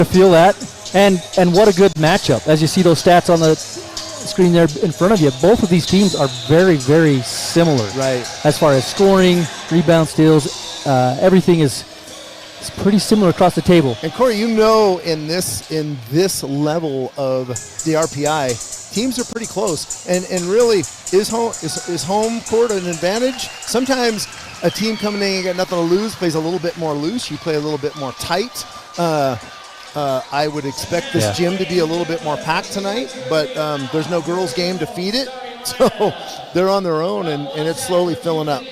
to feel that. And what a good matchup. As you see those stats on the screen there in front of you, both of these teams are very, very similar. Right. As far as scoring, rebound steals, everything is pretty similar across the table. And Corey, in this level of the RPI, teams are pretty close. And really, is home court an advantage? Sometimes a team coming in and got nothing to lose plays a little bit more loose. You play a little bit more tight. I would expect this gym to be a little bit more packed tonight, but there's no girls' game to feed it, so they're on their own, and it's slowly filling up.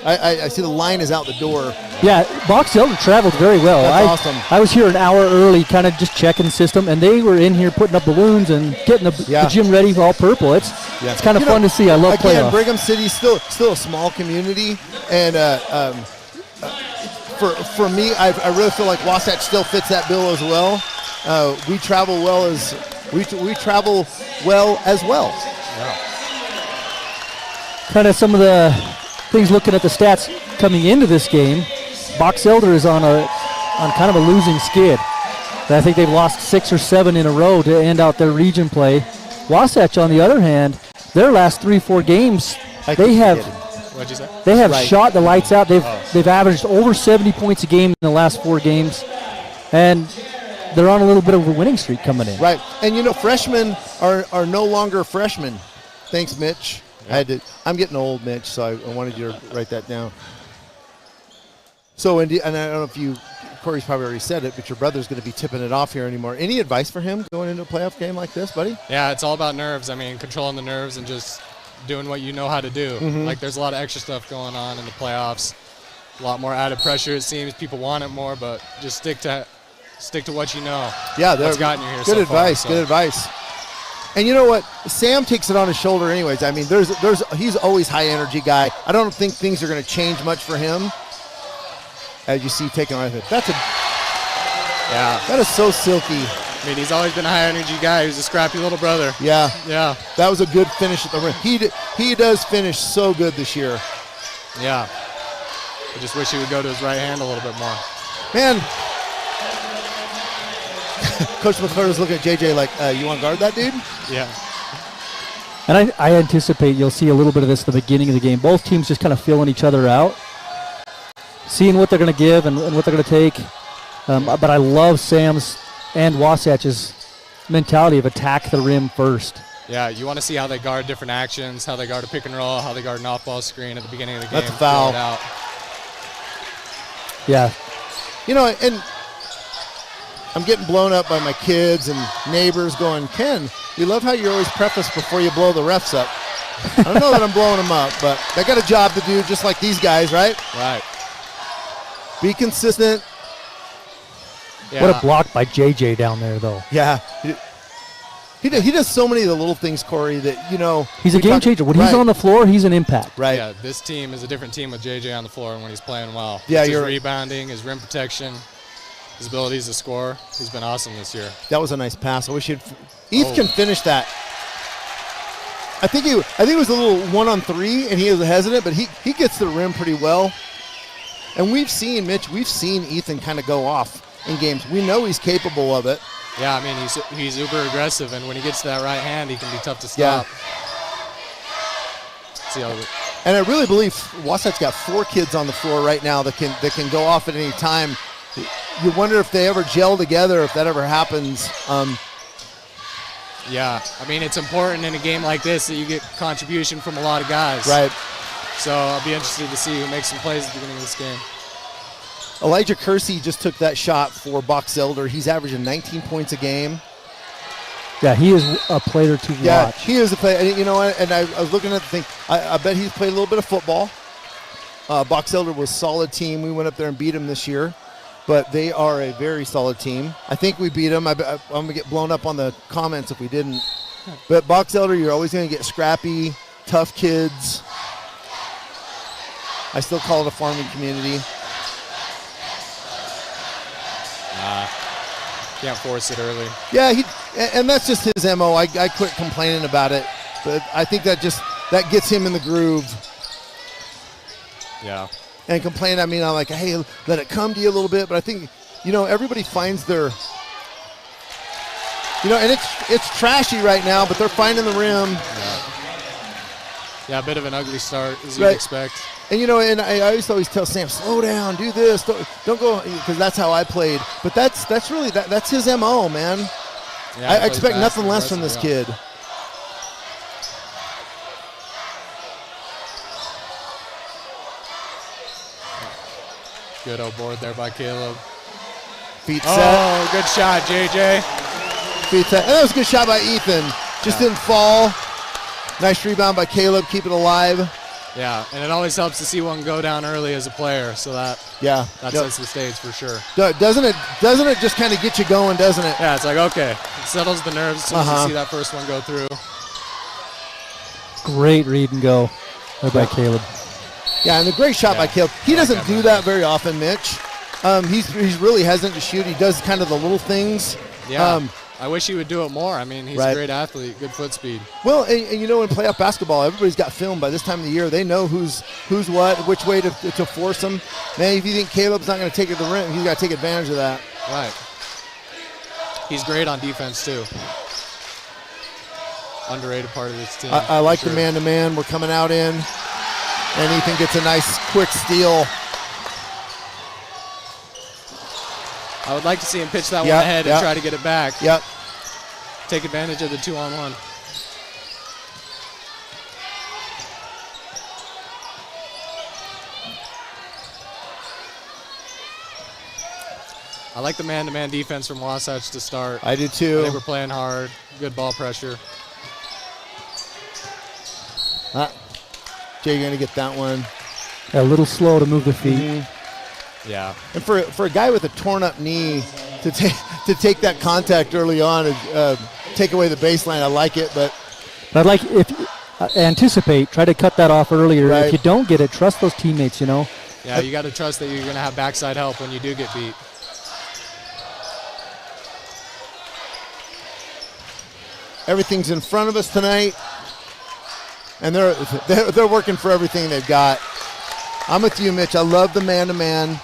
I see the line is out the door. Yeah, Box Elder traveled very well. That's awesome. I was here an hour early, kind of just checking the system, and they were in here putting up balloons and getting the gym ready for all purple. It's kind of fun to see. I love playoffs. Brigham City's still a small community, and for me, I really feel like Wasatch still fits that bill as well. We travel well as well. Yeah. Kind of some of the things looking at the stats coming into this game. Box Elder is on kind of a losing skid. I think they've lost 6 or 7 in a row to end out their region play. Wasatch, on the other hand, their last 3-4 games, they have shot the lights out. They've averaged over 70 points a game in the last 4 games, and they're on a little bit of a winning streak coming in. Right, and freshmen are no longer freshmen. Thanks, Mitch. Yep. I'm getting old, Mitch, so I wanted you to write that down. So, and I don't know if Corey's probably already said it, but your brother's going to be tipping it off here anymore. Any advice for him going into a playoff game like this, buddy? Yeah, it's all about nerves. I mean, controlling the nerves and just doing what you know how to do. Mm-hmm. Like, there's a lot of extra stuff going on in the playoffs. A lot more added pressure, it seems. People want it more, but just stick to what you know. Yeah, that's gotten you here. Good advice. Good advice. And you know what? Sam takes it on his shoulder anyways. I mean, he's always high energy guy. I don't think things are going to change much for him. As you see, taking on it. That is so silky. I mean, he's always been a high energy guy. He's a scrappy little brother. Yeah. That was a good finish at the rim. He does finish so good this year. Yeah. I just wish he would go to his right hand a little bit more. Man. Coach McClure was looking at JJ like, you want to guard that dude? Yeah. And I anticipate you'll see a little bit of this at the beginning of the game. Both teams just kind of feeling each other out, seeing what they're going to give and what they're going to take. But I love Sam's and Wasatch's mentality of attack the rim first. Yeah, you want to see how they guard different actions, how they guard a pick and roll, how they guard an off-ball screen at the beginning of the game. That's a foul. Yeah. And I'm getting blown up by my kids and neighbors going, Ken, we love how you always preface before you blow the refs up. I don't know that I'm blowing them up, but they got a job to do just like these guys, right? Right. Be consistent. Yeah. What a block by JJ down there, though. Yeah. He does so many of the little things, Corey, that, He's a game changer. When he's on the floor, he's an impact. Right. Yeah, this team is a different team with JJ on the floor when he's playing well. Yeah, his rebounding, his rim protection, his abilities to score. He's been awesome this year. That was a nice pass. I wish Heath can finish that. I think it was a little 1-on-3, and he was hesitant, but he gets the rim pretty well. And we've seen Ethan kind of go off in games. We know he's capable of it. Yeah, I mean, he's uber aggressive, and when he gets to that right hand, he can be tough to stop. Yeah. And I really believe Wasatch got 4 kids on the floor right now that can go off at any time. You wonder if they ever gel together, if that ever happens. Yeah, I mean, it's important in a game like this that you get contribution from a lot of guys. Right. So I'll be interested to see who makes some plays at the beginning of this game. Elijah Kersey just took that shot for Box Elder. He's averaging 19 points a game. Yeah, he is a player to watch. Yeah, he is a player. You know what? And I was looking at the thing. I bet he's played a little bit of football. Box Elder was a solid team. We went up there and beat them this year. But they are a very solid team. I think we beat them. I'm going to get blown up on the comments if we didn't. But Box Elder, you're always going to get scrappy, tough kids. I still call it a farming community. Can't force it early. Yeah, and that's just his MO. I quit complaining about it. But I think that gets him in the groove. Yeah. And complain, I mean, I'm like, hey, let it come to you a little bit. But I think, everybody finds their You know, and it's trashy right now, but they're finding the rim. Yeah, a bit of an ugly start, as you'd expect. And, you know, and I always tell Sam, slow down, do this, don't go, because that's how I played. But that's really, that's his MO, man. Yeah, I expect nothing less from this kid. Good old board there by Caleb. Feet set. Oh, good shot, JJ. Feet set. And that was a good shot by Ethan. Just didn't fall. Nice rebound by Caleb, keep it alive. Yeah, and it always helps to see one go down early as a player, so that sets the stage for sure. Doesn't it just kind of get you going, doesn't it? Yeah, it's like, okay, it settles the nerves as soon as you see that first one go through. Great read and go there by Caleb. Yeah, and a great shot by Caleb. He doesn't do that very often, Mitch. He's really hesitant to shoot. He does kind of the little things. Yeah, I wish he would do it more. I mean, he's a great athlete, good foot speed. Well, and you know, in playoff basketball, everybody's got film by this time of the year. They know who's what, which way to force them. Man, if you think Caleb's not going to take it to the rim, he's got to take advantage of that. Right. He's great on defense, too. Underrated part of this team. I like the man-to-man. We're coming out in. And Ethan gets a nice quick steal. I would like to see him pitch that one ahead and try to get it back. Yep. Take advantage of the 2-on-1. I like the man-to-man defense from Wasatch to start. I do too. They were playing hard. Good ball pressure. Jay, you're going to get that one. A little slow to move the feet. Mm-hmm. Yeah. And for a guy with a torn up knee to take that contact early on and take away the baseline, I like it. But I'd like, if anticipate, try to cut that off earlier. Right. If you don't get it, trust those teammates, you know. Yeah, you got to trust that you're going to have backside help when you do get beat. Everything's in front of us tonight, and they're working for everything they've got. I'm with you, Mitch. I love the man-to-man,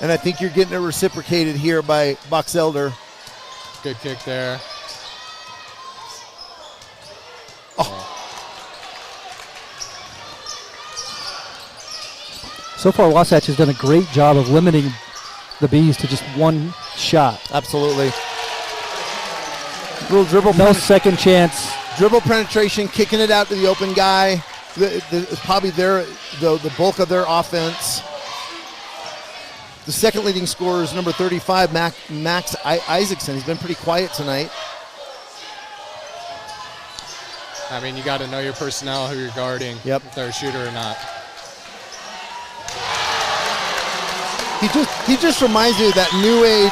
and I think you're getting it reciprocated here by Box Elder. Good kick there. So far, Wasatch has done a great job of limiting the Bees to just one shot. Absolutely. Little dribble. No second chance. Dribble penetration, kicking it out to the open guy. Probably the bulk of their offense. The second leading scorer is number 35, Max Isaacson. He's been pretty quiet tonight. I mean, you got to know your personnel, who you're guarding, if they're a shooter or not. He just reminds me of that new age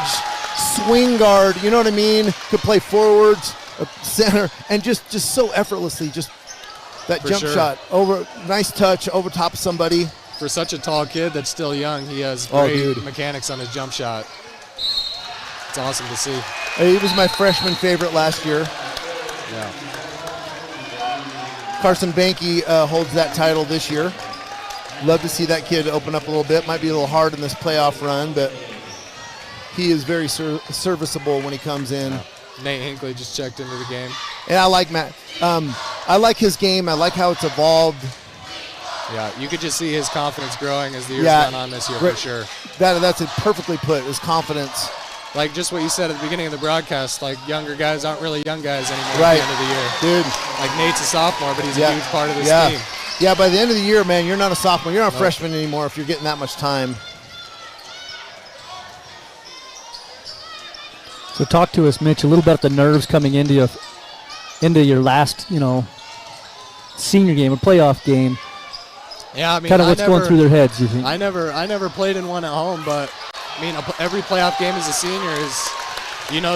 swing guard. You know what I mean? Could play forwards, center, and just so effortlessly, just that jump shot over, nice touch over top of somebody. For such a tall kid that's still young, he has great mechanics on his jump shot. It's awesome to see. He was my freshman favorite last year. Yeah. Carson Banke holds that title this year. Love to see that kid open up a little bit. Might be a little hard in this playoff run, but he is very serviceable when he comes in. Yeah. Nate Hinckley just checked into the game. And I like Matt. I like his game. I like how it's evolved. Yeah, you could just see his confidence growing as the years gone on this year, for sure. That's it perfectly put, his confidence. Like just what you said at the beginning of the broadcast, like younger guys aren't really young guys anymore at the end of the year. Dude. Like Nate's a sophomore, but he's a huge part of this team. Yeah, by the end of the year, man, you're not a sophomore. You're not a freshman anymore if you're getting that much time. So talk to us, Mitch, a little bit about the nerves coming into your last, senior game, a playoff game. Yeah, I mean, kind of what's going through their heads, you think? I never played in one at home, but I mean, every playoff game as a senior is,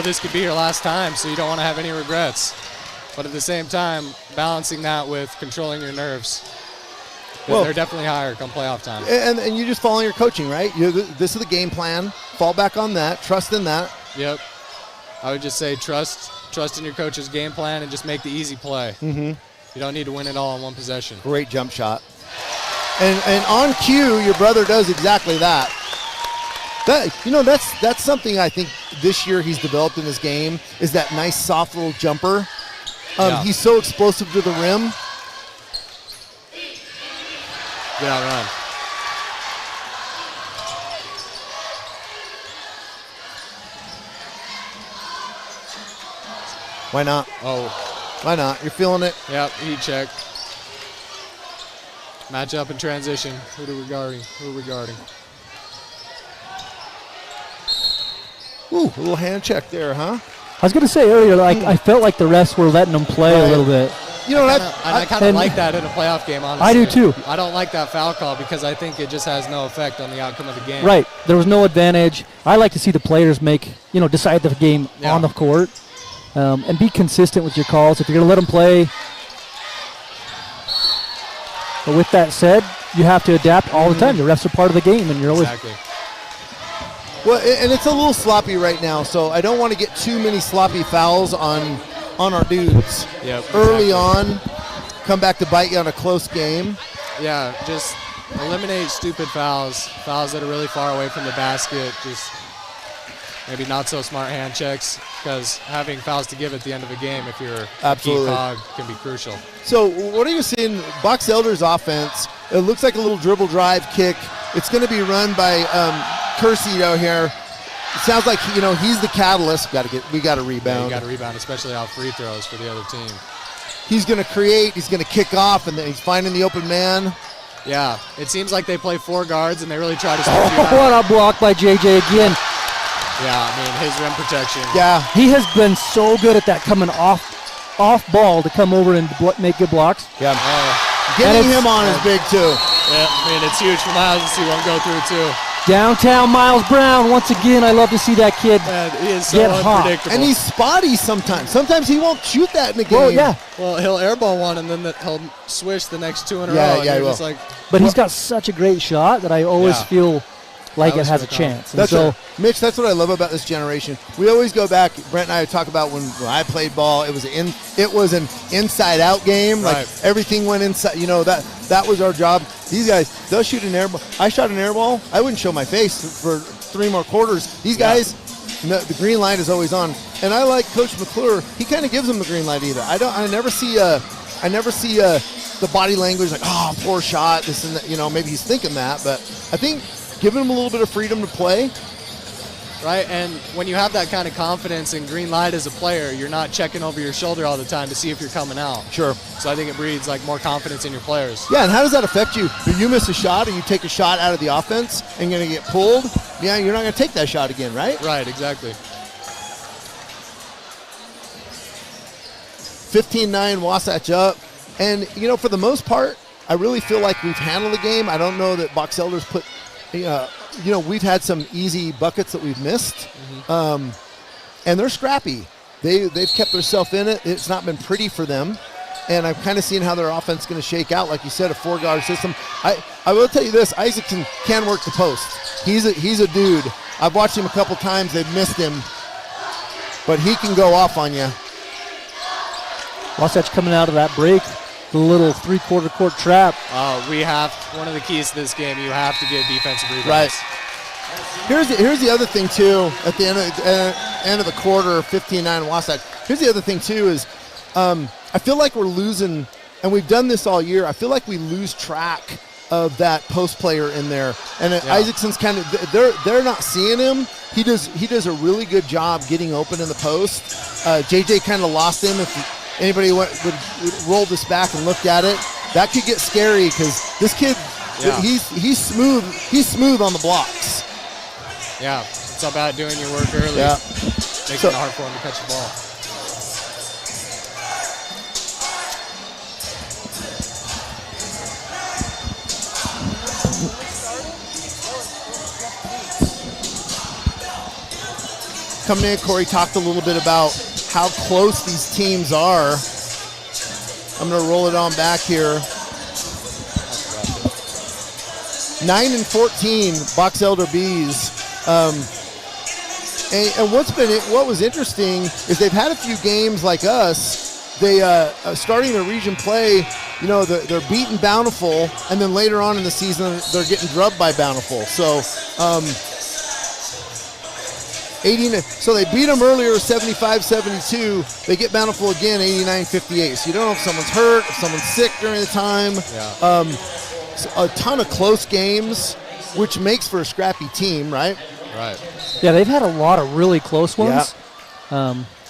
this could be your last time, so you don't want to have any regrets. But at the same time, balancing that with controlling your nerves. Well, they're definitely higher come playoff time. And you just follow your coaching, right? This is the game plan. Fall back on that. Trust in that. Yep. I would just say trust in your coach's game plan and just make the easy play. Mm-hmm. You don't need to win it all in one possession. Great jump shot. And on cue, your brother does exactly that. That's something I think this year he's developed in his game is that nice soft little jumper. He's so explosive to the rim. Good out run. Why not? Oh. Why not? You're feeling it? Yep, heat check. Match up in transition. Who are we guarding? Ooh, a little hand check there, huh? I was going to say earlier, I felt like the refs were letting them play a little bit. You know, I kind of like that in a playoff game, honestly. I do too. I don't like that foul call because I think it just has no effect on the outcome of the game. Right. There was no advantage. I like to see the players decide the game on the court and be consistent with your calls. If you're going to let them play. But with that said, you have to adapt all the time. The refs are part of the game, and you're always. Exactly. Well, and it's a little sloppy right now, so I don't want to get too many sloppy fouls on our dudes. Yep, early on, come back to bite you on a close game. Yeah, just eliminate stupid fouls that are really far away from the basket, just maybe not so smart hand checks, because having fouls to give at the end of a game if you're a key cog can be crucial. So what are you seeing? Box Elder's offense, it looks like a little dribble drive kick. It's going to be run by Kersey out here. It sounds like he's the catalyst. We got to rebound. Yeah, you got to rebound, especially off free throws for the other team. He's going to create. He's going to kick off, and then he's finding the open man. Yeah, it seems like they play 4 guards, and they really try to switch you out. What a block by JJ again. Yeah, I mean, his rim protection. Yeah. He has been so good at that, coming off ball to come over and make good blocks. Yeah. Getting him on is big, too. Yeah, I mean, it's huge for Miles to see one go through, too. Downtown Miles Brown, once again, I love to see that kid he is so get hot. unpredictable. And he's spotty sometimes. Sometimes he won't shoot that in the game. Well, yeah. Well, he'll airball one, and then he'll swish the next 2 in a Yeah, row. yeah, he will. But he's got such a great shot that I always feel like it has a chance. And Mitch, that's what I love about this generation. We always go back. Brent and I talk about when I played ball. It was an inside-out game. Right. Like everything went inside. That was our job. These guys, they'll shoot an air ball. I shot an air ball. I wouldn't show my face for 3 more quarters. These guys, the green light is always on. And I like Coach McClure. He kind of gives them the green light either. I never see the body language like, oh, poor shot. This and that. Maybe he's thinking that, but I think giving him a little bit of freedom to play. Right, and when you have that kind of confidence and green light as a player, you're not checking over your shoulder all the time to see if you're coming out. Sure. So I think it breeds more confidence in your players. Yeah, and how does that affect you? If you miss a shot or you take a shot out of the offense and you're going to get pulled, you're not going to take that shot again, right? Right, exactly. 15-9, Wasatch up. And, for the most part, I really feel like we've handled the game. I don't know that Box Elders put we've had some easy buckets that we've missed, and they're scrappy. They've kept themselves in it. It's not been pretty for them, and I'm kind of seeing how their offense is going to shake out. Like you said, a 4-guard system. I will tell you this: Isaacson can work the post. He's a dude. I've watched him a couple times. They've missed him, but he can go off on you. Wasatch coming out of that break. The little 3/4 court trap. One of the keys to this game, you have to get defensive rebounds. Right. Here's the other thing too. At the end of the quarter, 15-9 Wasatch. Here's the other thing too is, I feel like we're losing, and we've done this all year. I feel like we lose track of that post player in there. And Isaacson's kind of they're not seeing him. He does a really good job getting open in the post. JJ kind of lost him. If anybody would roll this back and looked at it, that could get scary because this kid, he's smooth. He's smooth on the blocks. Yeah, it's about doing your work early. Yeah, making it hard for him to catch the ball. Coming in, Corey talked a little bit about how close these teams are. I'm going to roll it on back here. 9-14, Box Elder Bees. And what was interesting is they've had a few games like us. They starting their region play, they're beating Bountiful, and then later on in the season they're getting drubbed by Bountiful. So So they beat them earlier, 75-72. They get Bountiful again, 89-58. So you don't know if someone's hurt, if someone's sick during the time. Yeah. A ton of close games, which makes for a scrappy team, right? Right. Yeah, they've had a lot of really close ones.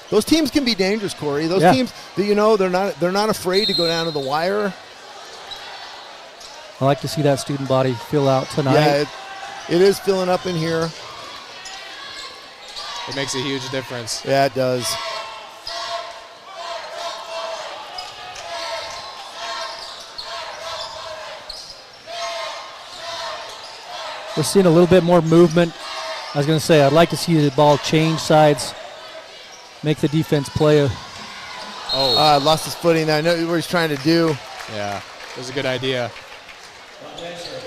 Those teams can be dangerous, Corey. Those teams, they're not afraid to go down to the wire. I like to see that student body fill out tonight. Yeah, it is filling up in here. It makes a huge difference. Yeah, it does. We're seeing a little bit more movement. I was going to say, I'd like to see the ball change sides, make the defense play. Lost his footing. I know what he's trying to do. Yeah, it was a good idea.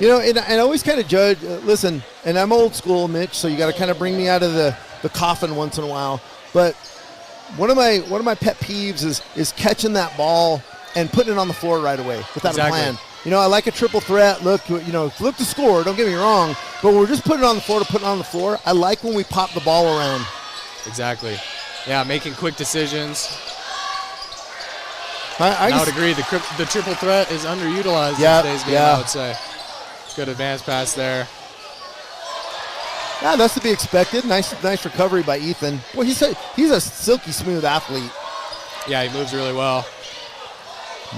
You know, and I always kind of judge, listen, and I'm old school, Mitch, so you got to kind of bring me out of the coffin once in a while. But one of my pet peeves is catching that ball and putting it on the floor right away without a plan. You know, I like a triple threat. Look to score. Don't get me wrong. But we're just putting it on the floor to put it on the floor. I like when we pop the ball around. Exactly. Yeah, making quick decisions. I would agree. The triple threat is underutilized in today's game, I would say. Good advance pass there. Yeah, that's to be expected. Nice recovery by Ethan. Well, he's a silky smooth athlete. Yeah, he moves really well.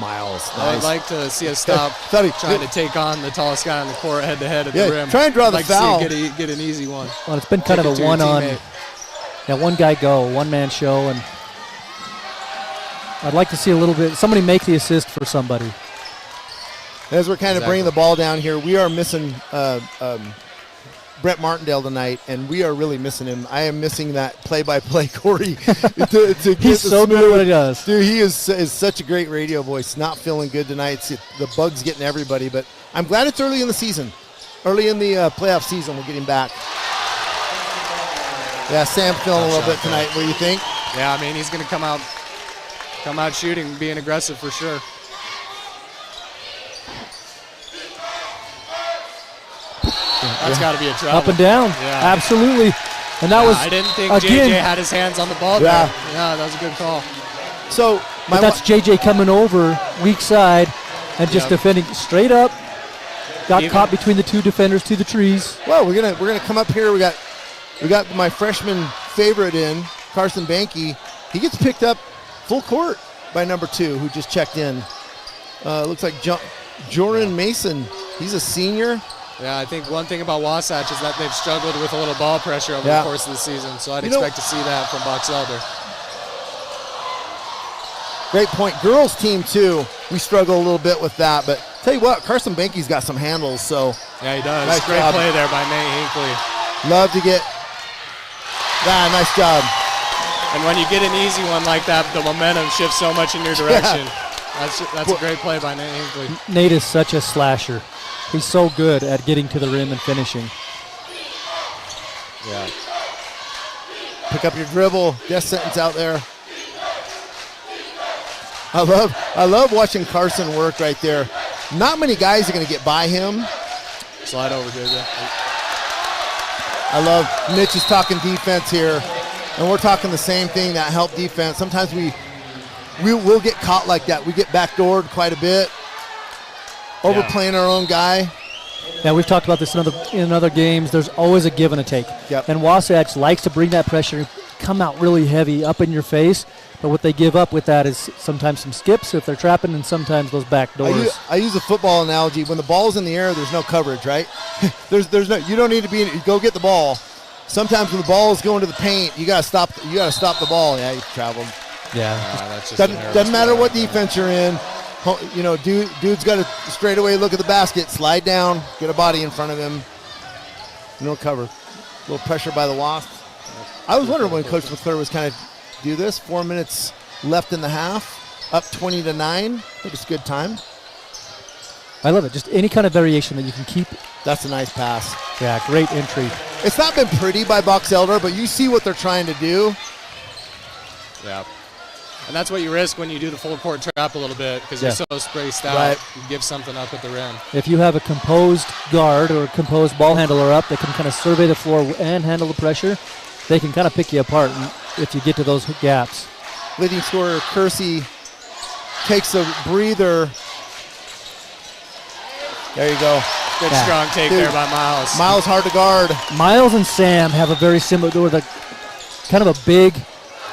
Miles. Nice. I'd like to see us stop trying to take on the tallest guy on the court head-to-head at the rim. Try and draw the foul. To see get an easy one. Well, it's been kind of a one guy go, one-man show, and I'd like to see a little bit, somebody make the assist for somebody. As we're kind of bringing the ball down here, we are missing Brett Martindale tonight, and we are really missing him. I am missing that play-by-play Corey. to He's so good at what he does. Dude, he is such a great radio voice. Not feeling good tonight. The bug's getting everybody, but I'm glad it's early in the season. Early in the playoff season, we're getting back. Yeah, Sam feeling a little bit tonight. What do you think? Yeah, I mean, he's going to come out shooting, being aggressive for sure. That's got to be a travel. Up and down. Yeah. Absolutely. And that was, I didn't think again, JJ had his hands on the ball there. Yeah, that was a good call. So that's JJ coming over weak side and just defending straight up. Got caught between the two defenders to the trees. Well, we're gonna come up here. We got my freshman favorite in, Carson Banke. He gets picked up full court by number 2, who just checked in. Looks like Jordan Mason. He's a senior. Yeah, I think one thing about Wasatch is that they've struggled with a little ball pressure over the course of the season, so I'd expect to see that from Box Elder. Great point. Girls team, too, we struggle a little bit with that, but tell you what, Carson Banke's got some handles, so. Yeah, he does. Nice Great job. play there by Nate Hinckley. Love to get, nice job. And when you get an easy one like that, the momentum shifts so much in your direction. That's a great play by Nate Hinckley. Nate is such a slasher. He's so good at getting to the rim and finishing. Yeah. Pick up your dribble. Death sentence out there. I love watching Carson work right there. Not many guys are going to get by him. Slide over, JJ. I love Mitch is talking defense here, and we're talking the same thing, that help defense. Sometimes we'll get caught like that. We get backdoored quite a bit. Overplaying our own guy. Yeah, we've talked about this in other games. There's always a give and a take. Yep. And Wasatch likes to bring that pressure, come out really heavy up in your face. But what they give up with that is sometimes some skips if they're trapping, and sometimes those back doors. I use a football analogy. When the ball's in the air, there's no coverage, right? there's no. You don't need to be. Go get the ball. Sometimes when the ball is going to the paint, you gotta stop. You gotta stop the ball. Yeah, you traveled. Yeah. That's just doesn't matter what defense you're in. You know, dude's got to straightaway look at the basket, slide down, get a body in front of him. No cover. A little pressure by the Wasps. I was wondering when Coach McClure was kind of do this. 4 minutes left in the half, up 20-9. I think it's a good time. I love it. Just any kind of variation that you can keep. That's a nice pass. Yeah, great entry. It's not been pretty by Box Elder, but you see what they're trying to do. Yeah. And that's what you risk when you do the full court trap a little bit, because you're so spaced out. Right. You give something up at the rim. If you have a composed guard or a composed ball handler up that can kind of survey the floor and handle the pressure, they can kind of pick you apart if you get to those gaps. Leading scorer Kersey takes a breather. There you go. Good strong take there by Miles. Miles hard to guard. Miles and Sam have a very similar, they were the kind of a big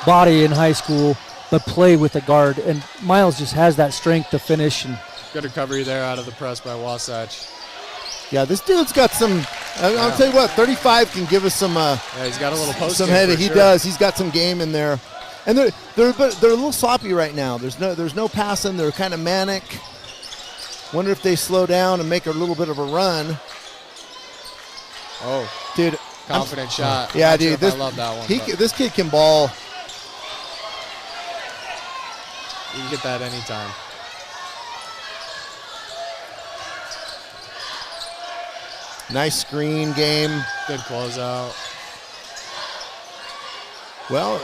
body in high school, but play with the guard. And Miles just has that strength to finish. And good recovery there out of the press by Wasatch. Yeah, this dude's got some. I'll tell you what, 35 can give us some. Yeah, he's got a little post. Some head. He does. He's got some game in there, and they're a little sloppy right now. There's no passing. They're kind of manic. Wonder if they slow down and make a little bit of a run. Oh, dude, confident shot. Yeah, dude, I love that one. This kid can ball. You can get that anytime. Nice screen game. Good closeout. Well,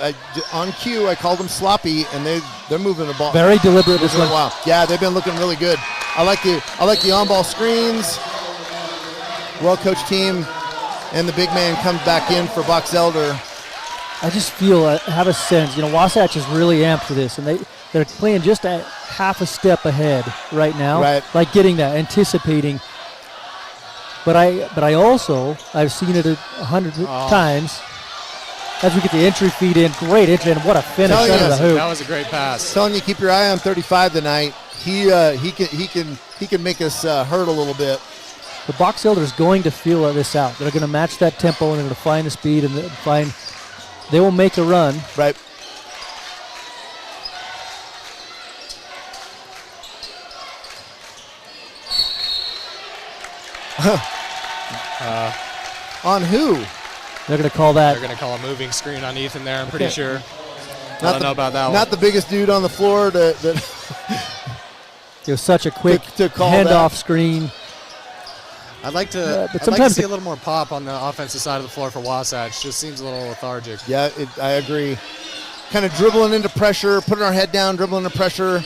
on cue, I called them sloppy, and they're moving the ball. Very deliberate this one. Wow. Yeah, they've been looking really good. I like the on-ball screens. Well-coached team, and the big man comes back in for Box Elder. I just feel, I have a sense, Wasatch is really amped for this, and they're playing just a half a step ahead right now. Right. Like getting that, anticipating. But I've seen it 100 times. As we get the entry feed in, great entry, and what a finish out of the hoop. That was a great pass. Telling you, keep your eye on 35 tonight. He can make us hurt a little bit. The Box Elder is going to feel this out. They're going to match that tempo, and they're going to find the speed, and they will make a run. Right. On who? They're going to call that. They're going to call a moving screen on Ethan there, I'm pretty sure. I don't know about that one. Not the biggest dude on the floor. It was such a quick to call handoff that. screen. I'd like to see a little more pop on the offensive side of the floor for Wasatch. Just seems a little lethargic. Yeah, I agree. Kind of dribbling into pressure, putting our head down, dribbling into pressure,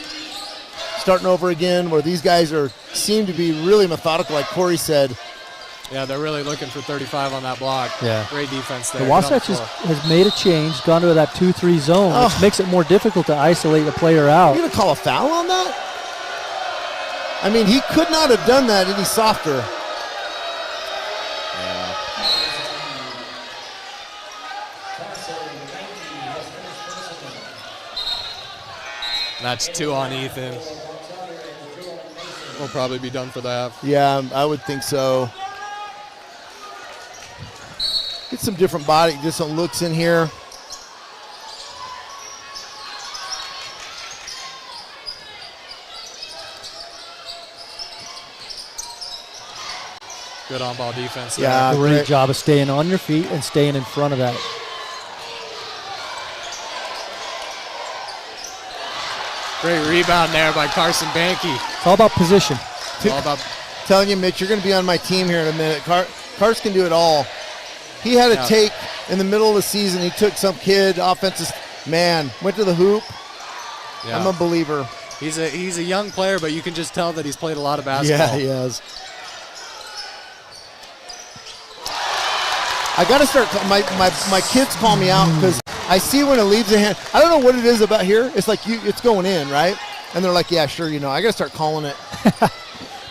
starting over again, where these guys seem to be really methodical, like Corey said. Yeah, they're really looking for 35 on that block. Yeah. Great defense there. The Wasatch has made a change, gone to that 2-3 zone, which makes it more difficult to isolate the player out. You're going to call a foul on that? I mean, he could not have done that any softer. That's 2 on Ethan. We'll probably be done for the half. Yeah, I would think so. Get some different looks in here. Good on-ball defense. Yeah, great job of staying on your feet and staying in front of that. Great rebound there by Carson Banky. It's all about position. All about telling you, Mitch, you're going to be on my team here in a minute. Cars can do it all. He had a take in the middle of the season. He took some kid, offensive man, went to the hoop. Yeah. I'm a believer. He's a young player, but you can just tell that he's played a lot of basketball. Yeah, he has. I got to start. My kids call me out because I see when it leaves the hand. I don't know what it is about here. It's like it's going in, right? And they're like, yeah, sure, I got to start calling it.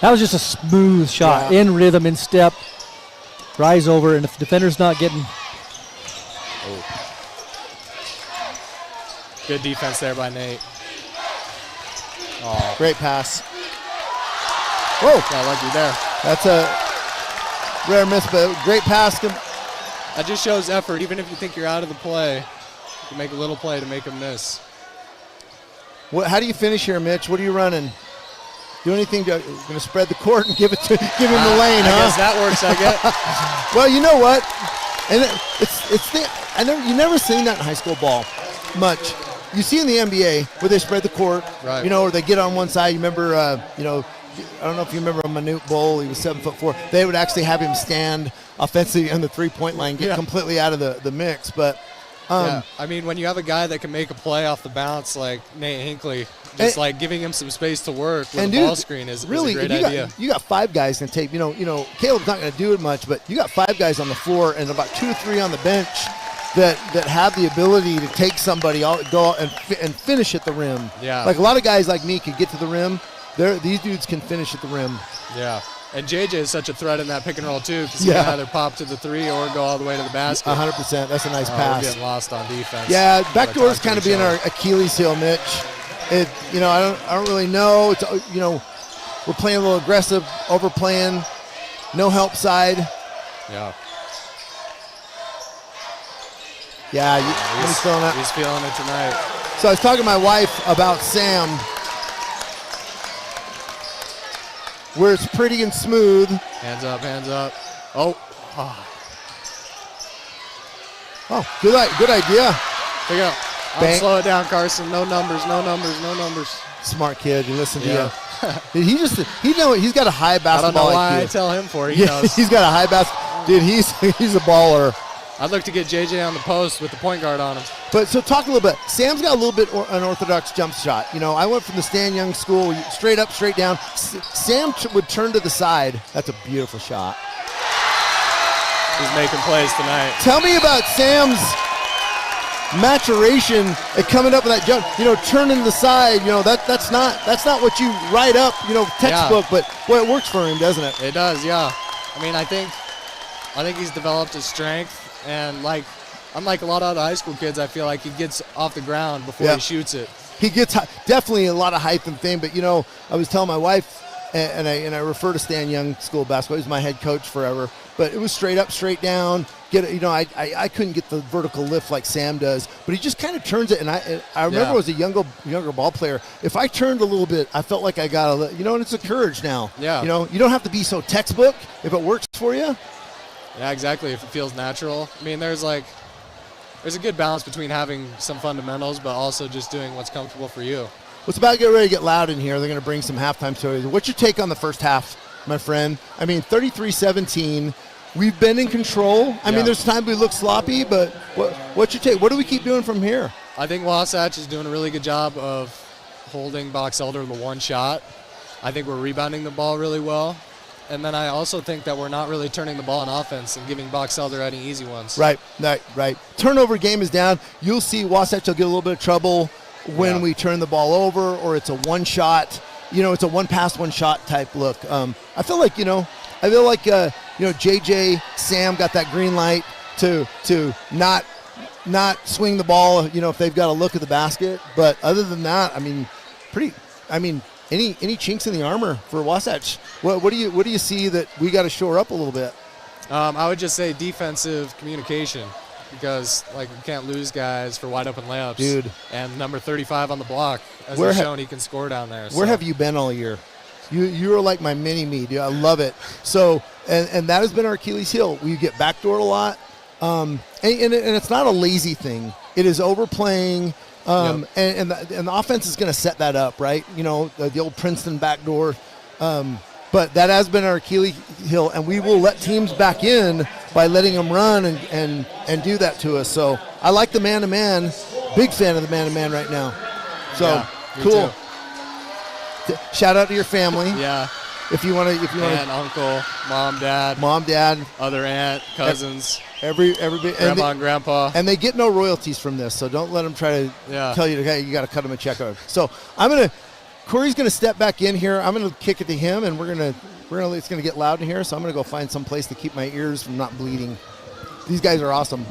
That was just a smooth shot, in rhythm, in step, rise over, and if the defender's not getting. Good defense there by Nate. Oh, great pass. Whoa, got lucky there. That's a rare miss, but great pass. That just shows effort. Even if you think you're out of the play, you can make a little play to make a miss. How do you finish here, Mitch? What are you running? Do anything? Going to spread the court and give him the lane, I guess that works. I guess. Well, you know what? And you never seen that in high school ball much. You see in the NBA where they spread the court, right? Or they get on one side. You remember, I don't know if you remember Manute Bull. He was 7'4". They would actually have him stand offensively on the 3-point line, get completely out of the mix. But I mean, when you have a guy that can make a play off the bounce like Nate Hinckley, just giving him some space to work with a ball screen is a great idea. You got 5 guys in tape. Caleb's not going to do it much, but you got 5 guys on the floor and about 2 or 3 on the bench. that have the ability to take somebody, go out and finish at the rim. Yeah. Like a lot of guys like me could get to the rim. These dudes can finish at the rim. Yeah. And JJ is such a threat in that pick and roll, too, because he can either pop to the 3 or go all the way to the basket. 100%. That's a nice We're pass. getting lost on defense. Yeah, backdoor is kind of being our Achilles heel, Mitch. I don't really know. It's, we're playing a little aggressive, overplaying, no help side. Yeah. Yeah, he's feeling it. He's feeling it tonight. So I was talking to my wife about Sam, where it's pretty and smooth. Hands up, hands up. Oh, good idea. Pick up. Slow it down, Carson. No numbers. Smart kid. You listen to you. He's got a high basketball I don't know why IQ. I tell him for. He knows. He's got a high basketball. Dude, he's a baller. I'd look to get JJ on the post with the point guard on him. But so talk a little bit. Sam's got a little bit unorthodox jump shot. I went from the Stan Young school, straight up, straight down. Sam would turn to the side. That's a beautiful shot. He's making plays tonight. Tell me about Sam's maturation at coming up with that jump. Turning to the side. That's not what you write up. Textbook. Yeah. But it works for him, doesn't it? It does. Yeah. I mean, I think he's developed his strength. And unlike a lot of other high school kids, I feel like he gets off the ground before he shoots it. He gets definitely a lot of hype and thing. But I was telling my wife, and I refer to Stan Young School basketball. He was my head coach forever. But it was straight up, straight down. I couldn't get the vertical lift like Sam does. But he just kind of turns it. And I remember as a younger ball player, if I turned a little bit, I felt like I got and it's a courage now. Yeah. You don't have to be so textbook if it works for you. Yeah, exactly. If it feels natural. I mean, there's a good balance between having some fundamentals, but also just doing what's comfortable for you. It's about to get ready to get loud in here. They're going to bring some halftime stories. What's your take on the first half, my friend? I mean, 33-17. We've been in control. I mean, there's times we look sloppy, but what's your take? What do we keep doing from here? I think Wasatch is doing a really good job of holding Box Elder to one shot. I think we're rebounding the ball really well. And then I also think that we're not really turning the ball on offense and giving Box Elder any easy ones. Right. Turnover game is down. You'll see Wasatch will get a little bit of trouble when we turn the ball over, or it's a one shot. It's a one pass, one shot type look. I feel like JJ, Sam got that green light to not swing the ball. If they've got a look at the basket. But other than that, Any chinks in the armor for Wasatch? What do you see that we got to shore up a little bit? I would just say defensive communication, because we can't lose guys for wide open layups. Dude. And number 35 on the block, as he's shown, he can score down there. Where have you been all year? You are like my mini me, dude. I love it. So and that has been our Achilles heel. We get backdoored a lot, and it's not a lazy thing. It is overplaying. And the offense is going to set that up, right? The old Princeton backdoor. But that has been our Achilles heel, and we will let teams back in by letting them run and do that to us. So I like the man-to-man. Big fan of the man-to-man right now. So cool. Shout out to your family. Yeah. If you want to, aunt, uncle, mom, dad, other aunt, cousins, everybody, grandma and grandpa, and they get no royalties from this. So don't let them try to tell you, hey, you got to cut them a check out. So Corey's gonna step back in here. I'm gonna kick it to him, and it's gonna get loud in here. So I'm gonna go find some place to keep my ears from not bleeding. These guys are awesome.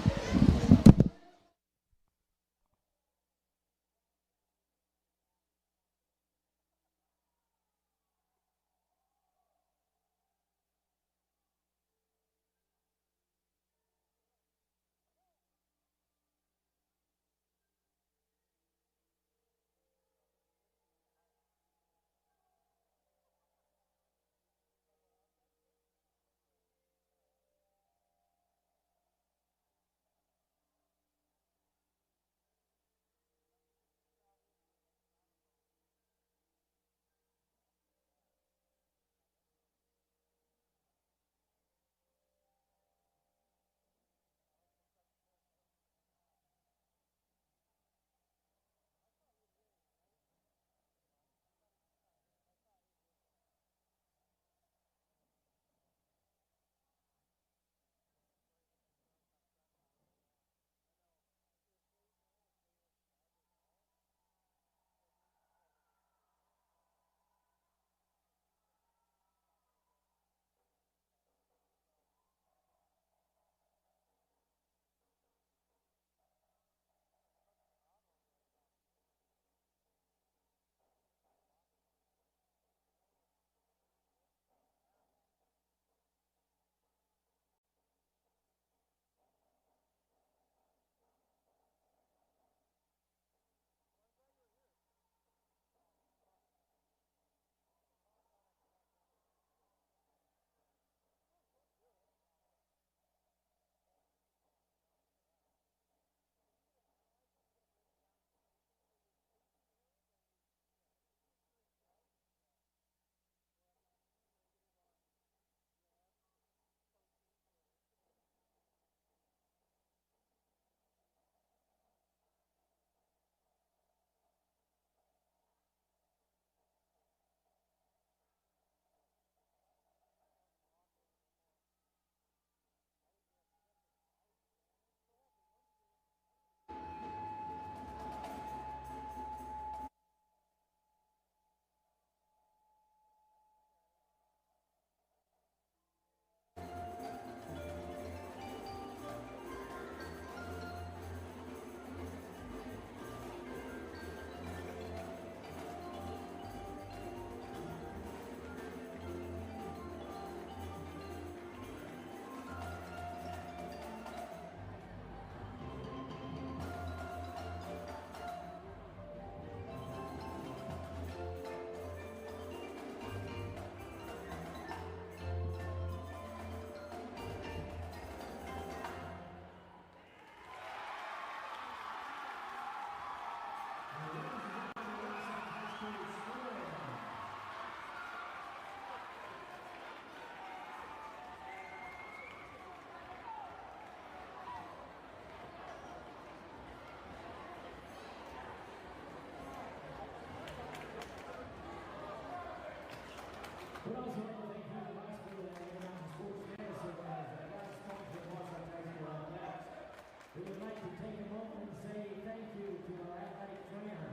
We would like to take a moment and say thank you to our athletic trainer,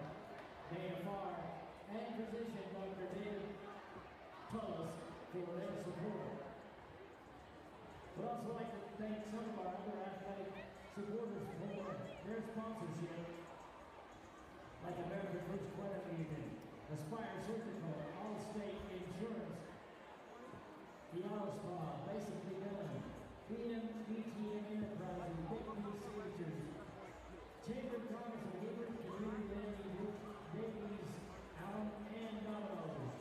AFR, and physician Dr. David Tullis for their support. We'd also like to thank some of our other athletic supporters for their sponsorship, like American First Credit Union, Aspire Surgical, Allstate Insurance, the Auto Spa, Basically Done, BTN Enterprises, Big B Signatures, Chamber of Commerce and Hebrew Community Lending Group, Big B's, Allen, and Domino's.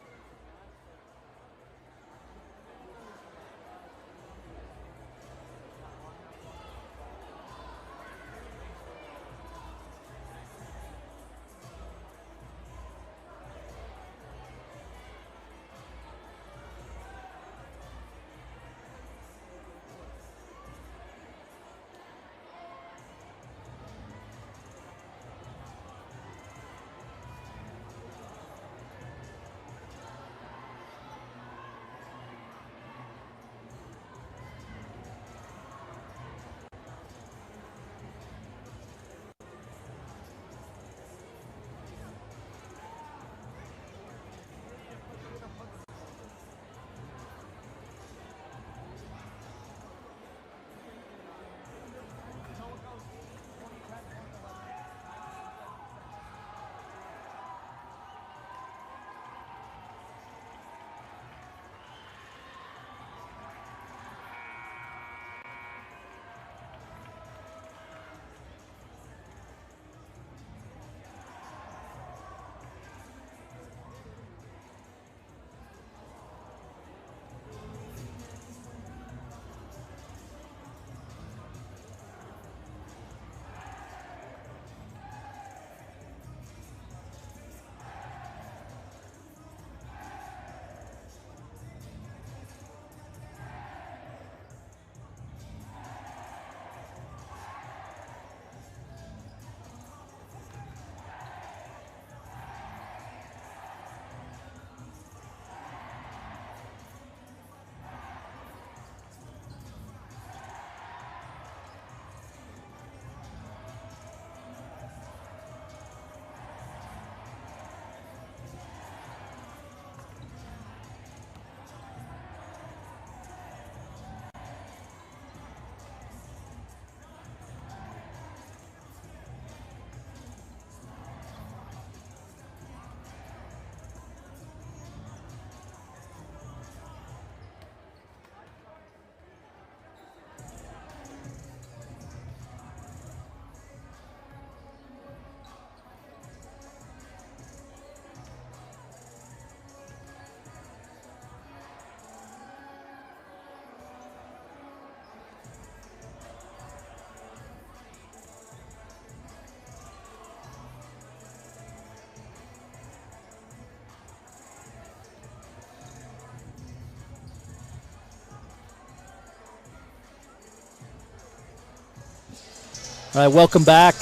All right, welcome back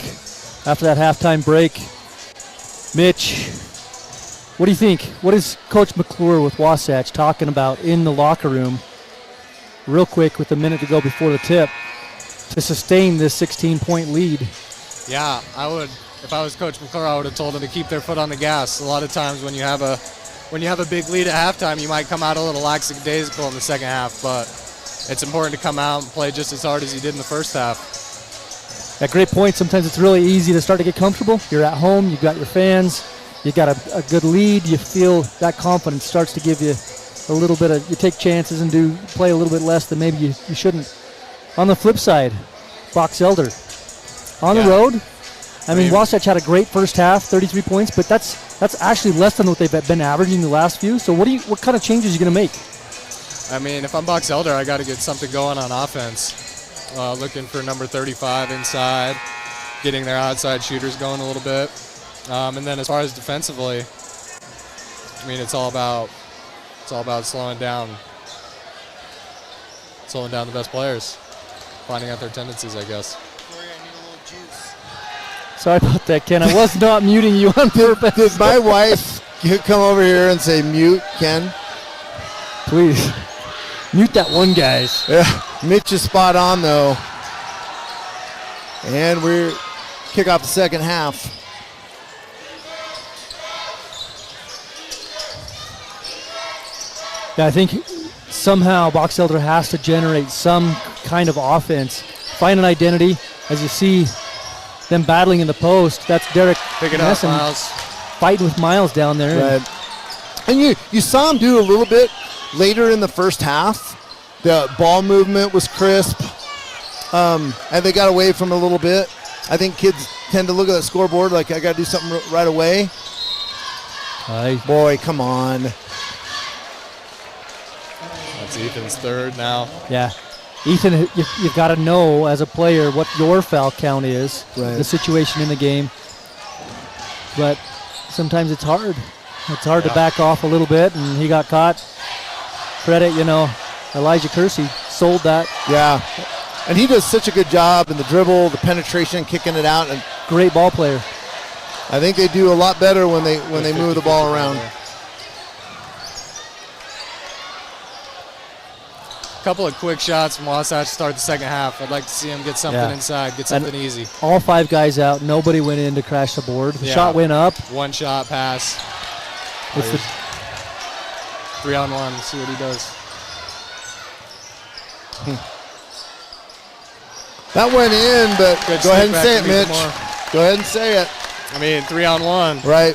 after that halftime break. Mitch, what do you think? What is Coach McClure with Wasatch talking about in the locker room, real quick with a minute to go before the tip, to sustain this 16-point lead? Yeah, I would. If I was Coach McClure, I would have told them to keep their foot on the gas. A lot of times when you have a big lead at halftime, you might come out a little lackadaisical in the second half, but it's important to come out and play just as hard as you did in the first half. At great point, sometimes it's really easy to start to get comfortable. You're at home, you've got your fans, you got a good lead, you feel that confidence starts to give you a little bit of, you take chances and play a little bit less than maybe you shouldn't. On the flip side, Box Elder, on the road, I mean, Wasatch had a great first half, 33 points, but that's actually less than what they've been averaging the last few. So what kind of changes are you going to make? I mean, if I'm Box Elder, I got to get something going on offense. Looking for number 35 inside, getting their outside shooters going a little bit. And then as far as defensively, I mean, it's all about slowing down the best players, finding out their tendencies, I guess. Corey, I need a little juice. Sorry about that, Ken. I was not muting you on purpose. Did my wife come over here and say mute, Ken? Please. Mute that one, guys. Yeah, Mitch is spot on, though. And we're kick off the second half. Yeah, I think somehow Box Elder has to generate some kind of offense. Find an identity. As you see them battling in the post, that's Derek Pick it up, Nesson Miles. fighting with Miles down there. Right. And you saw him do a little bit later in the first half. The ball movement was crisp, and they got away from it a little bit. I think kids tend to look at that scoreboard like, I got to do something right away. Boy, come on. That's Ethan's third now. Yeah. Ethan, you've got to know as a player what your foul count is, Right. the situation in the game. But sometimes it's hard. It's hard to back off a little bit, and he got caught. Credit, Elijah Kersey sold that. Yeah. And he does such a good job in the dribble, the penetration, kicking it out. And Great ball player. I think they do a lot better when they move the ball around. A couple of quick shots from Wasatch to start the second half. I'd like to see him get something inside, get something easy. All 5 guys out. Nobody went in to crash the board. The shot went up. One shot pass. It's the 3-on-1. See what he does. That went in, but Good go ahead and stick say back it, to Mitch. Moore. Go ahead and say it. I mean, 3-on-1. Right.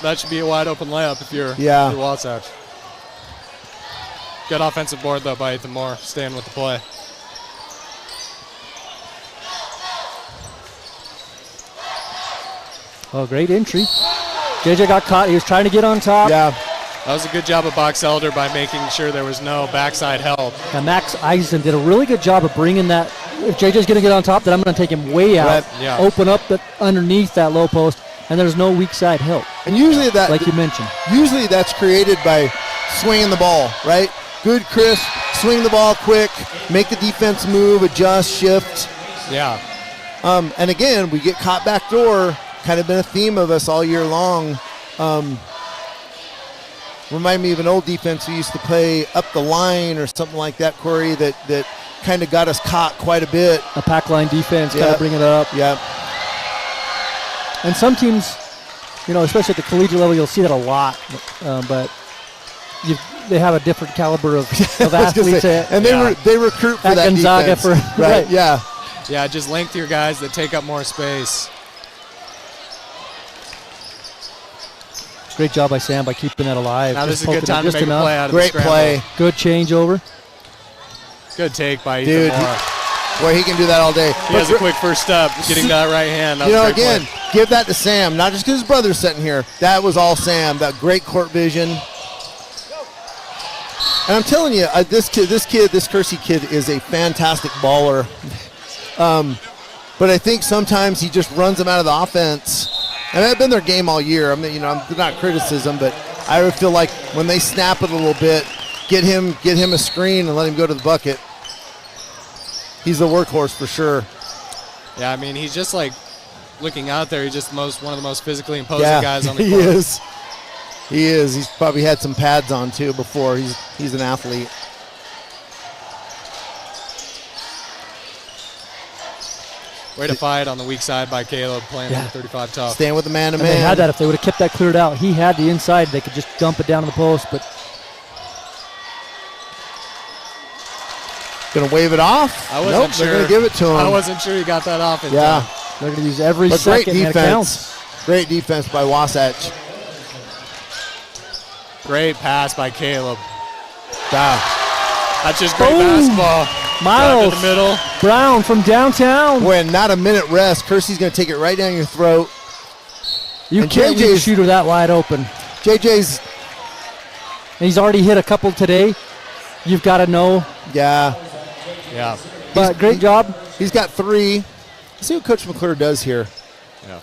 That should be a wide open layup if you're Wasatch. Good offensive board though by Ethan Moore, staying with the play. Oh, great entry. JJ got caught. He was trying to get on top. Yeah. That was a good job of Box Elder by making sure there was no backside help. And Max Eisen did a really good job of bringing that. If JJ's going to get on top, then I'm going to take him way out. Right. Yeah. Open up underneath that low post, and there's no weak side help, And usually that, like you mentioned. usually that's created by swinging the ball, right? Good, crisp, swing the ball quick, make the defense move, adjust, shift. Yeah. And again, we get caught backdoor. Kind of been a theme of us all year long. Remind me of an old defense we used to play up the line or something like that, Corey, that kind of got us caught quite a bit. A pack line defense, kind Yeah. of bring it up. Yeah. And some teams, especially at the collegiate level, you'll see that a lot. But they have a different caliber of I was gonna athletes. say, and they recruit for at that Gonzaga defense. for right. Yeah. Yeah, just lengthier guys that take up more space. Great job by Sam by keeping that alive. Now this Just is a good poking it time to just make enough. a play out of Great the scramble. play. Good changeover. Good take by Ethan Dude, Moore. Boy, he can do that all day. He has a quick first step, getting that right hand. That was a great Again, play. give that to Sam, not just because his brother's sitting here. That was all Sam. That great court vision. And I'm telling you, this Kersey kid is a fantastic baller. But I think sometimes he just runs them out of the offense. And that's been their game all year. I mean, not criticism, but I would feel like when they snap it a little bit, get him a screen and let him go to the bucket. He's the workhorse for sure. Yeah, I mean, he's just like looking out there. He's just one of the most physically imposing guys on the he court. is. He is. He's probably had some pads on too before. He's an athlete. Way to fight on the weak side by Caleb, playing on the 35 tough. Staying with the man to And man. they had that. If they would have kept that cleared out, he had the inside. They could just dump it down to the post. But Gonna wave it off. I wasn't sure. They're gonna give it to him. I wasn't sure he got that off. In Yeah. time. they're going to use every But great second, and it counts. defense. Great defense by Wasatch. Great pass by Caleb. Wow. That's just great Boom. basketball. Miles Drive to the middle. Brown from downtown. When not a minute rest, Kersey's gonna take it right down your throat. You and can't leave a JJ's shooter that wide open. JJ's. And he's already hit a couple today. You've got to know. Yeah. Yeah. But great job. He's got 3. Let's see what Coach McClure does here. Yeah.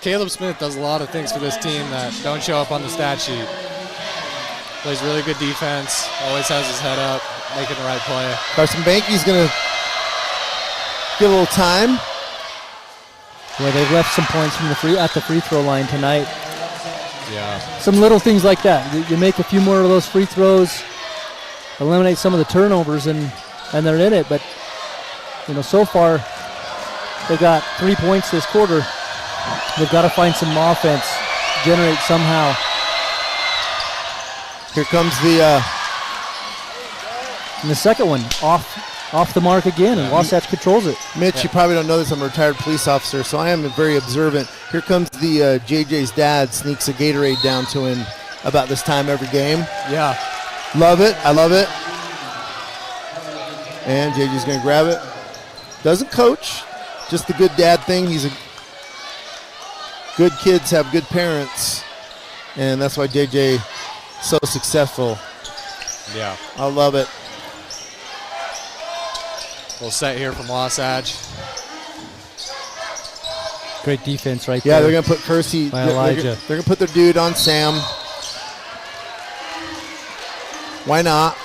Caleb Smith does a lot of things for this team that don't show up on the stat sheet. Plays really good defense. Always has his head up, making the right play. Carson Banky's gonna give a little time. Yeah, they've left some points from at the free throw line tonight. Yeah. Some little things like that. You make a few more of those free throws, eliminate some of the turnovers, and they're in it. But, so far they've got 3 points this quarter. They've got to find some offense, generate somehow. Here comes the And the second one, off the mark again, and Wasatch controls it. Mitch, you probably don't know this. I'm a retired police officer, so I am very observant. Here comes the JJ's dad, sneaks a Gatorade down to him about this time every game. Yeah. Love it. I love it. And JJ's going to grab it. Doesn't coach, just the good dad thing. Good kids have good parents, and that's why JJ so successful. Yeah. I love it. We'll set here from Wasatch. Great defense right Yeah, there. they're going to put Kersey. By They're Elijah. going to put their dude on Sam. Why not?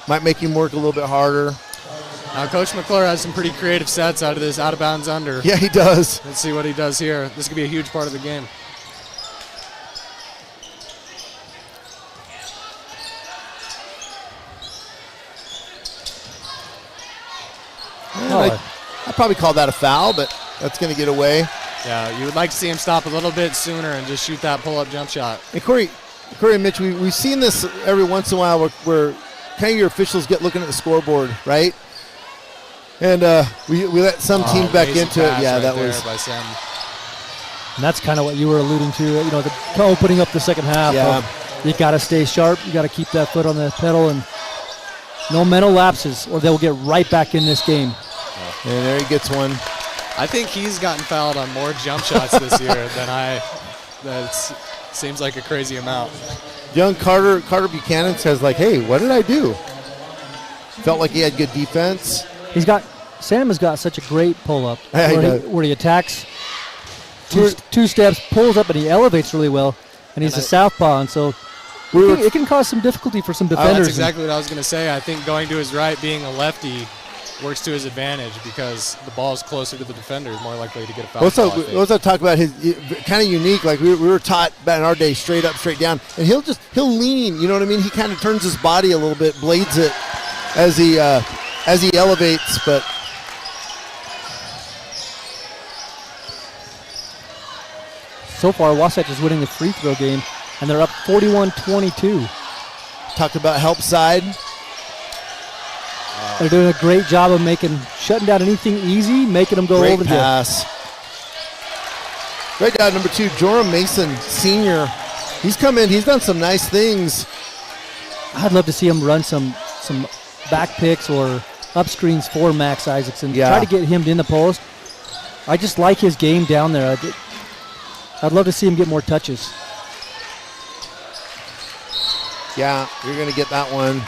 Might make him work a little bit harder. Now, Coach McClure has some pretty creative sets out of this out-of-bounds under. Yeah, he does. Let's see what he does here. This could be a huge part of the game. I probably call that a foul, but that's going to get away. Yeah, you would like to see him stop a little bit sooner and just shoot that pull-up jump shot. And Corey and Mitch, we've seen this every once in a while where kind of your officials get looking at the scoreboard, right? And we let some team back into it. Yeah, that was. By Sam. And that's kind of what you were alluding to, the opening up the second half. Yeah. You got to stay sharp. You got to keep that foot on the pedal, and no mental lapses, or they'll get right back in this game. And there he gets one. I think he's gotten fouled on more jump shots this year than that seems like a crazy amount. Young Carter Buchanan says, like, hey, what did I do? Felt like he had good defense. Sam has got such a great pull-up Yeah, where he attacks two steps, pulls up, and he elevates really well. And he's a southpaw, and so it can cause some difficulty for some defenders. That's exactly what I was going to say. I think going to his right, being a lefty, works to his advantage because the ball is closer to the defender, is more likely to get a foul. Let's talk about his kind of unique. Like we were taught back in our day, straight up, straight down, and he'll lean. You know what I mean? He kind of turns his body a little bit, blades it as he elevates, but. So far, Wasatch is winning the free throw game, and they're up 41-22. Talked about help side. They're doing a great job of shutting down anything easy, making them go Great over the pass. Great guy, number 2, Joram Mason, senior. He's come in. He's done some nice things. I'd love to see him run some back picks or up screens for Max Isaacson. Yeah. Try to get him in the post. I just like his game down there. I'd love to see him get more touches. Yeah, you're going to get that one.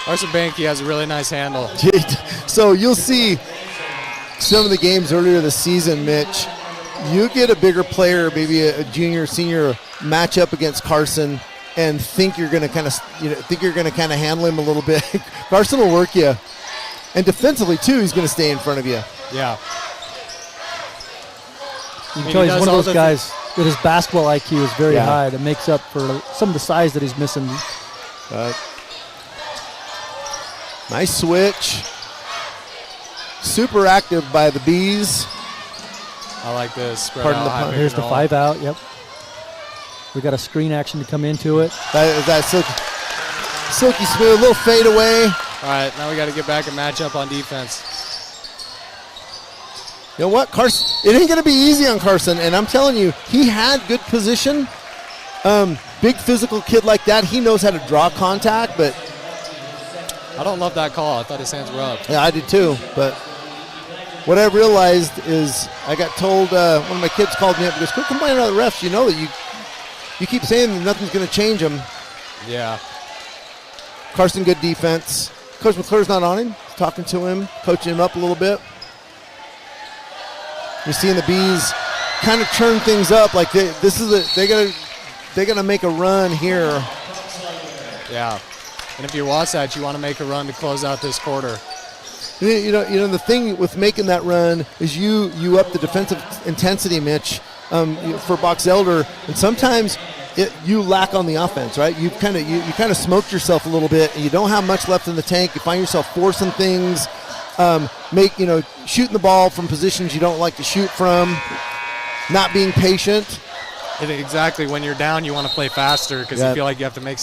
Carson Banky has a really nice handle. So you'll see some of the games earlier this season, Mitch. You get a bigger player, maybe a junior, senior match up against Carson, and think you're going to kind of handle him a little bit. Carson will work you, and defensively too, he's going to stay in front of you. Yeah. You can tell he's one of those guys that his basketball IQ is very high. That makes up for some of the size that he's missing. Nice switch. Super active by the Bees. I like this. Spread Pardon out, the high pun. pick Here's and the roll. 5 out. Yep. We got a screen action to come into it. That silky smooth, little fade away. All right, now we got to get back and match up on defense. You know what, Carson? It ain't going to be easy on Carson, and I'm telling you, he had good position. Big physical kid like that, he knows how to draw contact, but I don't love that call. I thought his hands were up. yeah, I did too. But what I realized is I got told, one of my kids called me up and goes, quit complaining about the refs. You know that you keep saying that nothing's going to change them. Yeah. Carson, good defense. Coach McClure's not on him. He's talking to him, coaching him up a little bit. You're seeing the Bees kind of turn things up. Like they're gonna make a run here. Yeah. And if you're Wasatch, you want to make a run to close out this quarter. You know the thing with making that run is you up the defensive intensity, Mitch, for Box Elder, and sometimes you lack on the offense, right? You kind of smoked yourself a little bit, and you don't have much left in the tank. You find yourself forcing things, shooting the ball from positions you don't like to shoot from, not being patient. Exactly. When you're down, you want to play faster because you feel like you have to make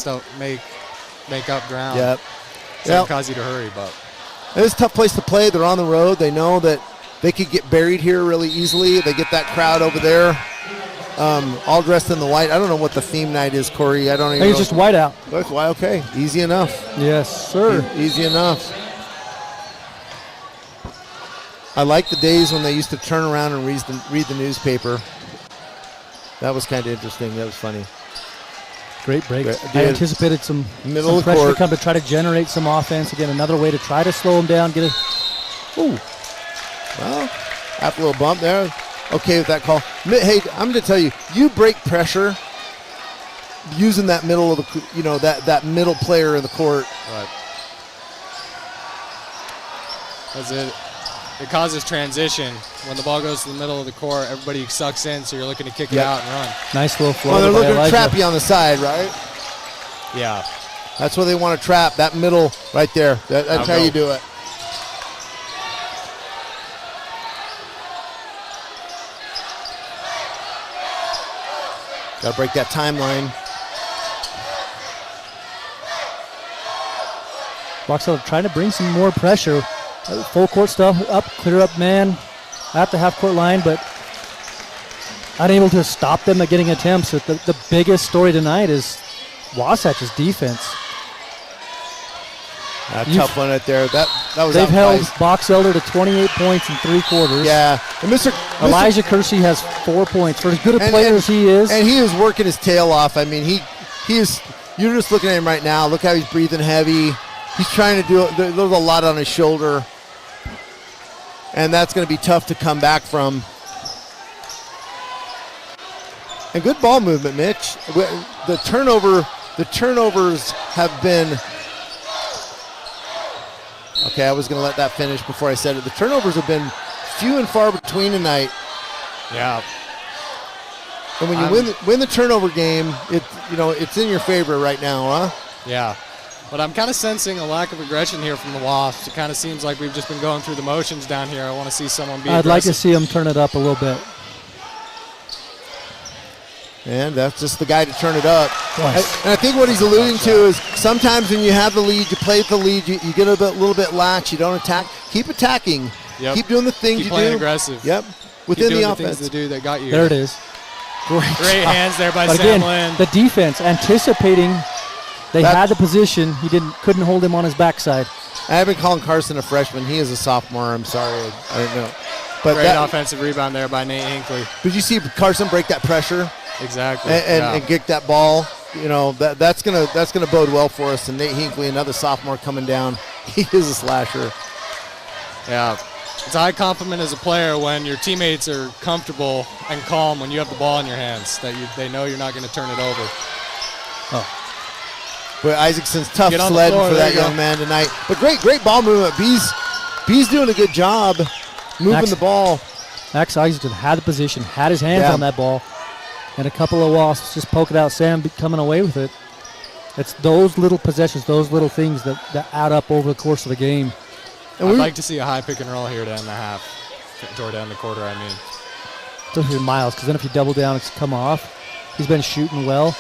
up ground. Yep. So it cause you to hurry, but it's a tough place to play. They're on the road. They know that they could get buried here really easily. They get that crowd over there, all dressed in the white. I don't know what the theme night is, Corey. I don't even know. It's just white out. That's why. Okay, easy enough. Yes, sir. Easy enough. I like the days when they used to turn around and read the newspaper. That was kind of interesting. That was funny. Great break. I anticipated some pressure to come to try to generate some offense. Again, another way to try to slow them down. Ooh. Well, after a little bump there, okay with that call. Hey, I'm going to tell you, you break pressure using that middle of the, that middle player in the court. Right. That's it. It causes transition. When the ball goes to the middle of the court, everybody sucks in, so you're looking to kick it out and run. Nice little flow. Well, they're looking to trap you on the side, right? Yeah. That's where they want to trap, that middle right there. That's how you do it. Got to break that timeline. Boxell trying to bring some more pressure. Full court stuff up, clear up man at the half court line, but unable to stop them at getting attempts. The biggest story tonight is Wasatch's defense. Tough one right there. That was. They've held Box Elder to 28 points in 3 quarters. Yeah, and Elijah Kersey has 4 points. For as good a player as he is, and he is working his tail off. I mean, he is. You're just looking at him right now. Look how he's breathing heavy. He's trying to do it. There's a lot on his shoulder, and that's going to be tough to come back from. And good ball movement, Mitch. The turnovers have been. Okay, I was going to let that finish before I said it. The turnovers have been few and far between tonight. Yeah. And when you win the turnover game, it's in your favor right now, huh? Yeah. But I'm kind of sensing a lack of aggression here from the Wasps. It kind of seems like we've just been going through the motions down here. I want to see someone be aggressive. I'd like to see them turn it up a little bit. And that's just the guy to turn it up. Nice. And I think what he's alluding to is sometimes when you have the lead, you play with the lead, you get a little bit lax, you don't attack. Keep attacking. Yep. Keep doing the things you do. Keep playing aggressive. Yep. Within Keep doing the things offense. to do that got you. There it is. Great hands there by but Sam again, Lynn. the defense anticipating they had the position. He couldn't hold him on his backside. I haven't called Carson a freshman. He is a sophomore. I'm sorry. I didn't know. But Great offensive rebound there by Nate Hinckley. Did you see Carson break that pressure? Exactly. And get that ball. That's gonna bode well for us. And Nate Hinckley, another sophomore coming down. He is a slasher. Yeah. It's a high compliment as a player when your teammates are comfortable and calm when you have the ball in your hands, that they know you're not going to turn it over. Oh. But Isaacson's tough sledding for that young man tonight. But great ball movement. B's doing a good job moving the ball. Max Isaacson had the position, had his hands on that ball, and a couple of Wasps just poking out. Sam coming away with it. It's those little possessions, those little things that add up over the course of the game. And I'd like to see a high pick and roll here to end the half, or to end the quarter, I mean. Especially Miles, because then if you double down, it's come off. He's been shooting well.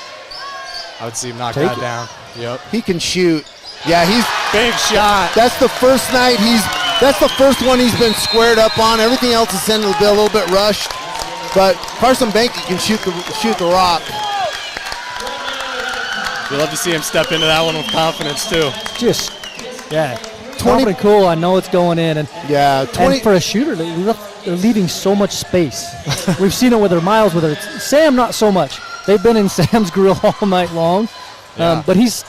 I would see him knock that down. Yep. He can shoot. Yeah, he's big shot. That's the first night that's the first one he's been squared up on. Everything else is a little bit rushed. But Carson Banky can shoot the rock. You'd love to see him step into that one with confidence too. Confident, cool. I know it's going in, and and for a shooter, they're leaving so much space. We've seen it with their Miles, whether it's Sam, not so much. They've been in Sam's grill all night long. But he's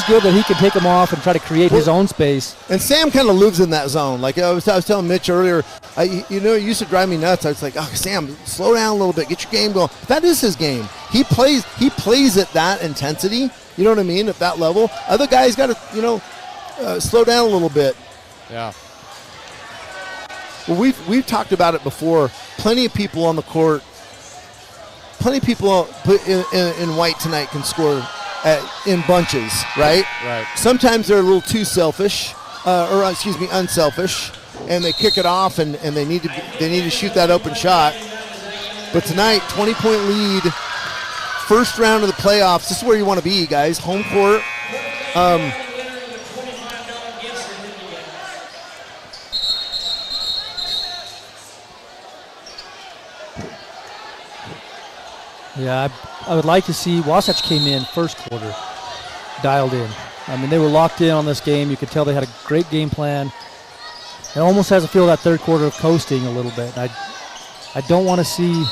good that he can take them off and try to create his own space. And Sam kind of lives in that zone. Like I was telling Mitch earlier, it used to drive me nuts. I was like, oh, Sam, slow down a little bit, get your game going. That is his game. He plays at that intensity. You know what I mean? At that level. Other guys got to slow down a little bit. Yeah. Well, we've talked about it before. Plenty of people on the court. plenty of people in white tonight can score in bunches, right? Right. Sometimes they're a little too selfish, unselfish, and they kick it off, and they need to shoot that open shot. But tonight, 20-point lead, first round of the playoffs. This is where you want to be, guys. Home court. Yeah, I would like to see Wasatch came in first quarter, dialed in. I mean, they were locked in on this game. You could tell they had a great game plan. It almost has a feel that third quarter of coasting a little bit. I don't want to see,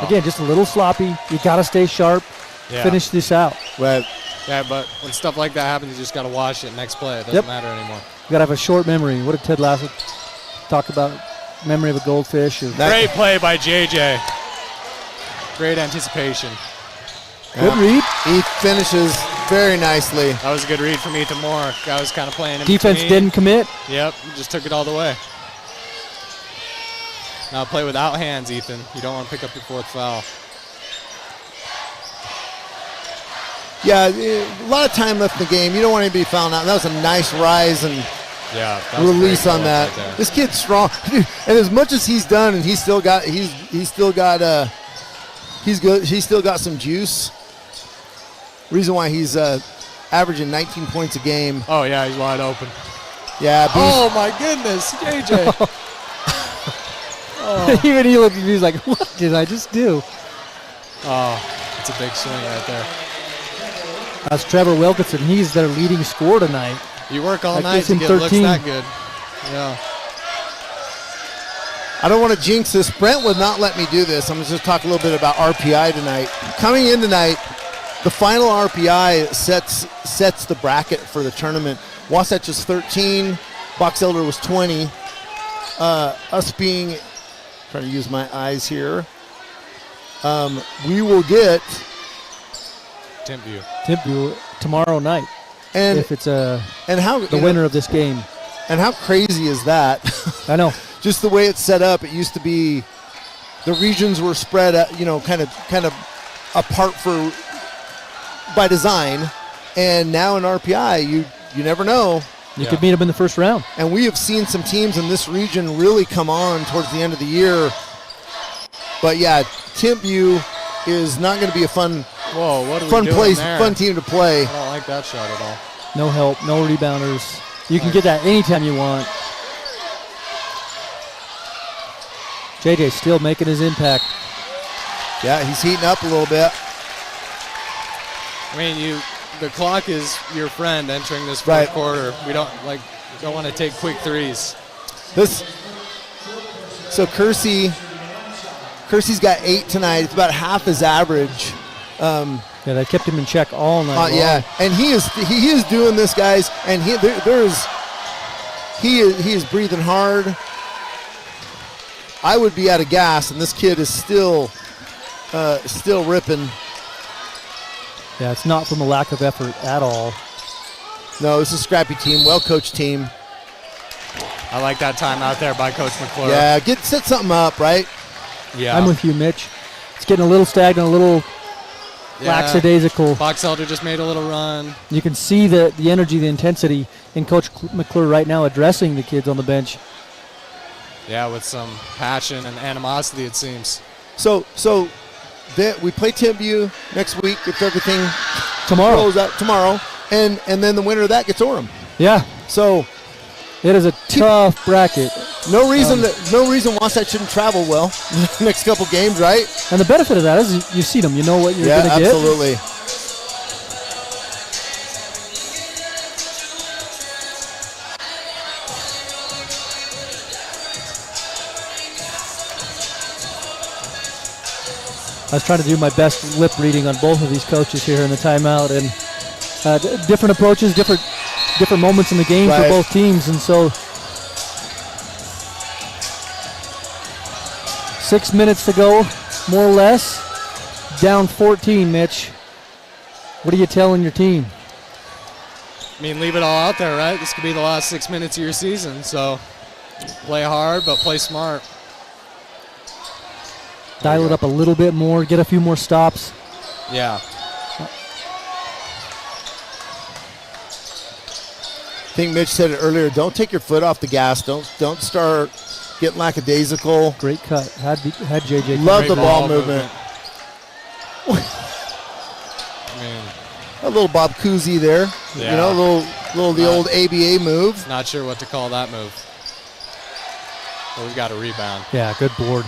again, just a little sloppy. You got to stay sharp, finish this out. Right. Yeah, but when stuff like that happens, you just got to watch it next play. It doesn't matter anymore. You got to have a short memory. What did Ted Lasso talk about? Memory of a goldfish. Great play by JJ. Great anticipation. Good read. He finishes very nicely. That was a good read from Ethan Moore. Guy was kind of playing in Defense between. didn't commit. Yep, just took it all the way. Now play without hands, Ethan. You don't want to pick up your fourth foul. Yeah, a lot of time left in the game. You don't want anybody fouling out. That was a nice rise and release on that. This kid's strong, and as much as he's done, and he's still got some juice. Reason why he's averaging 19 points a game. Oh yeah, he's wide open. Yeah. Oh my goodness, JJ. Even he looked at me, he's like, what did I just do? Oh, it's a big swing right there. That's Trevor Wilkinson. He's their leading scorer tonight. You work all That night gives to him get 13. looks that good. Yeah. I don't want to jinx this. Brent would not let me do this. I'm going to just talk a little bit about RPI tonight. Coming in tonight, the final RPI sets the bracket for the tournament. Wasatch is 13. Box Elder was 20. Us being, trying to use my eyes here, we will get Timpview tomorrow night. and If it's the the winner of this game. And how crazy is that? I know. Just the way it's set up. It used to be the regions were spread, kind of apart by design, and now in RPI, you never know. You could meet them in the first round. And we have seen some teams in this region really come on towards the end of the year. But yeah, Timpview is not going to be a fun team to play. I don't like that shot at all. No help, no rebounders. You can get that anytime you want. JJ still making his impact. Yeah, he's heating up a little bit. I mean, the clock is your friend entering this fourth quarter. We don't want to take quick threes. So Kersey's got 8 tonight. It's about half his average. Yeah, they kept him in check all night long. Yeah, and he is doing this, guys. And he is breathing hard. I would be out of gas, and this kid is still ripping. Yeah, it's not from a lack of effort at all. No, it's a scrappy team, well-coached team. I like that timeout there by Coach McClure. Yeah, set something up, right? Yeah. I'm with you, Mitch. It's getting a little stagnant, a little lackadaisical. Box Elder just made a little run. You can see the energy, the intensity in Coach McClure right now addressing the kids on the bench. Yeah, with some passion and animosity, it seems. So we play Timpview next week if everything Tomorrow. goes out tomorrow, and then the winner of that gets Orem. Yeah. So it is a tough bracket. no reason Wasatch shouldn't travel well next couple games, right? And the benefit of that is you see them. You know what you're going to get. Yeah, absolutely. I was trying to do my best lip reading on both of these coaches here in the timeout, and different approaches, different moments in the game for both teams, and so 6 minutes to go, more or less. Down 14, Mitch. What are you telling your team? I mean, leave it all out there, right? This could be the last 6 minutes of your season, so play hard, but play smart. Dial it up a little bit more, get a few more stops. Yeah. I think Mitch said it earlier. Don't take your foot off the gas. Don't start getting lackadaisical. Great cut. Had JJ. Love Great the ball ball movement. I mean, A little Bob Cousy there. Yeah. You know, a little the old ABA move. not sure what to call that move. But we've got a rebound. Yeah, good board.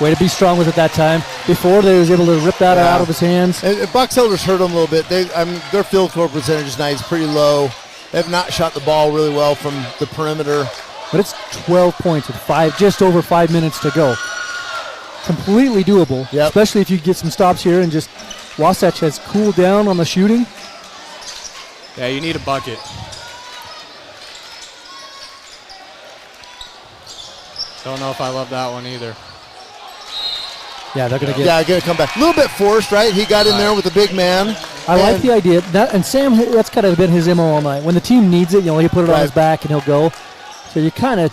Way to be strong with it that time. Before, they was able to rip that Yeah. out of his hands. And Box Elders hurt them a little bit. Their field goal percentage tonight is pretty low. They have not shot the ball really well from the perimeter. But it's 12 points with just over 5 minutes to go. Completely doable, Yep. especially if you get some stops here and just Wasatch has cooled down on the shooting. Yeah, you need a bucket. Don't know if I love that one either. Yeah, they're going to get. Yeah, gonna come back. A little bit forced, right? He got in there with the big man. I like And- the idea. And Sam, that's kind of been his MO all night. When the team needs it, he'll put it on his Right. back and he'll go. So you kind of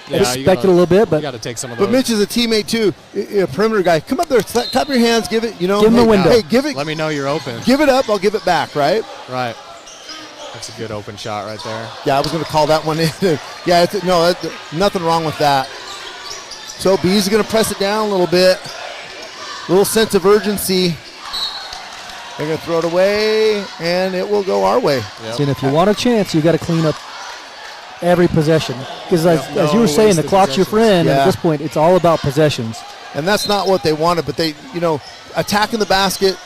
Yeah, expect it a little bit, You but got to take some of those. But Mitch is a teammate too, a perimeter guy. Come up there, clap your hands, give it. Give him hey, a window. Hey, give it. Let me know you're open. Give it up. I'll give it back. Right? Right. That's a good open shot right there. Yeah, I was going to call that one in. Yeah, nothing wrong with that. So B's going to press it down a little bit. Little sense of urgency. They're going to throw it away, and it will go our way. Yep. and if you want a chance, you got to clean up every possession. Because as you were No saying, the wasted clock's your friend, and Yeah. at this point, it's all about possessions. And that's not what they wanted, but they, attacking the basket.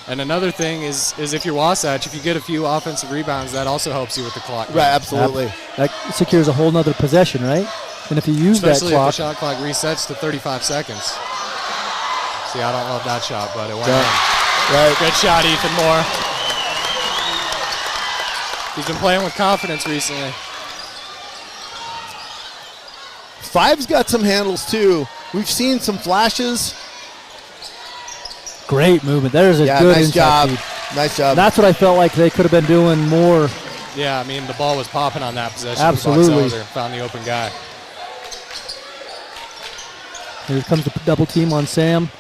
And another thing is if you're Wasatch, if you get a few offensive rebounds, that also helps you with the clock. Right, absolutely. That secures a whole nother possession, right? And if you use Especially that if clock, the shot clock resets to 35 seconds. See, I don't love that shot, but it went Yeah. in. Right. Good shot, Ethan Moore. He's been playing with confidence recently. Five's got some handles too. We've seen some flashes. great movement. There's a Yeah, good nice inside job. feed. Nice job. That's what I felt like they could have been doing more. Yeah, I mean, the ball was popping on that possession. Absolutely. Box Elder found the open guy. Here comes the double team on Sam.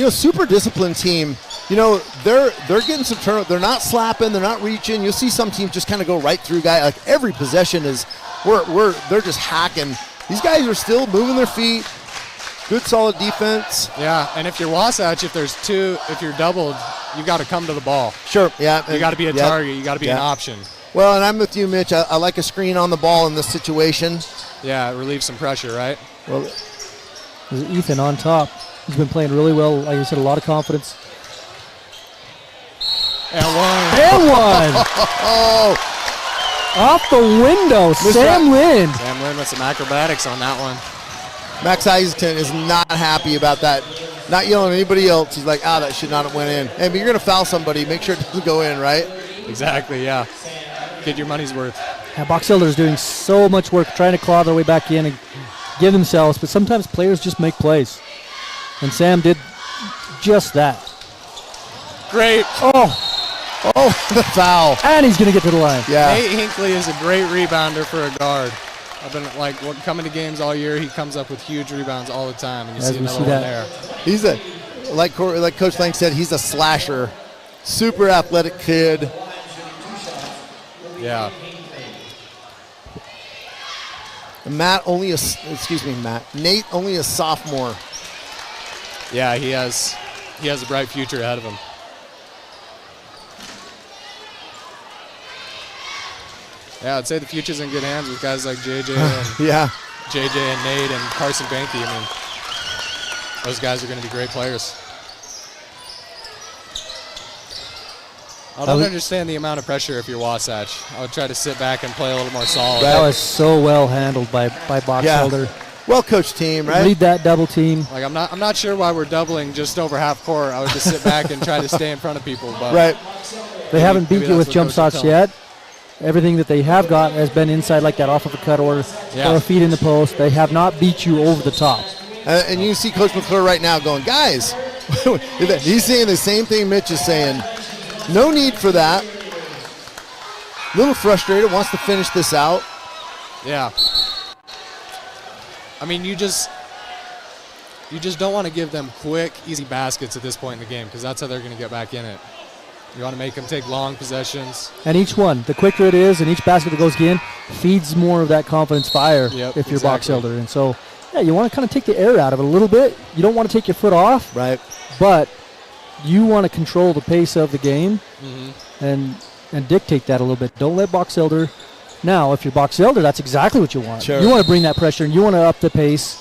Super disciplined team. They're getting some turnover. They're not slapping. They're not reaching. You'll see some teams just kind of go right through guy. Like every possession is, they're just hacking. These guys are still moving their feet. Good solid defense. Yeah, and if you're Wasatch, if you're doubled, you got to come to the ball. Sure. Yeah. You got to be a Yep. target. You got to be an Yeah. option. Well, and I'm with you, Mitch. I like a screen on the ball in this situation. Yeah, it relieves some pressure, right? Well, There's Ethan on top. He's been playing really well. Like you said, a lot of confidence. And one. And one! oh, Off the window, Sam Lynn. Sam Lynn with some acrobatics on that one. Max Isaacson is not happy about that. Not yelling at anybody else. He's like, that should not have went in. Hey, but you're going to foul somebody. Make sure it doesn't go in, right? Exactly, yeah. Get your money's worth. Yeah, Box Elder is doing so much work trying to claw their way back in and give themselves, but sometimes players just make plays. And Sam did just that. Great. Oh, the foul. And he's going to get to the line. Yeah. Nate Hinckley is a great rebounder for a guard. I've been coming to games all year. He comes up with huge rebounds all the time, and you As see we another see one that. there. He's like Coach Lang said, he's a slasher. Super athletic kid. Yeah. Nate only a sophomore. Yeah, he has a bright future ahead of him. Yeah, I'd say the future's in good hands with guys like JJ and Yeah. Nate and Carson Banky. I mean, those guys are going to be great players. I don't understand the amount of pressure if you're Wasatch. I would try to sit back and play a little more solid. That was so well handled by Box Yeah. Elder. Well coached team, right? Read that double team. Like I'm not sure why we're doubling just over half court. I would just sit back and try to stay in front of people. But Right. They haven't beat maybe you that's with what jump Coach will shots tell yet. Everything that they have got has been inside like that off of a cut or Yeah. a feed in the post. They have not beat you over the top. And you see Coach McClure right now going, guys, he's saying the same thing Mitch is saying. No need for that. A little frustrated, wants to finish this out. yeah. I mean, you just don't want to give them quick, easy baskets at this point in the game because that's how they're going to get back in it. You want to make them take long possessions. And each one, the quicker it is, and each basket that goes in feeds more of that confidence fire if you're Box Elder. And so, yeah, you want to kind of take the air out of it a little bit. You don't want to take your foot off. Right. But you want to control the pace of the game and dictate that a little bit. Don't let Box Elder. Now, if you're Box Elder, that's exactly what you want. Sure. You want to bring that pressure, and you want to up the pace,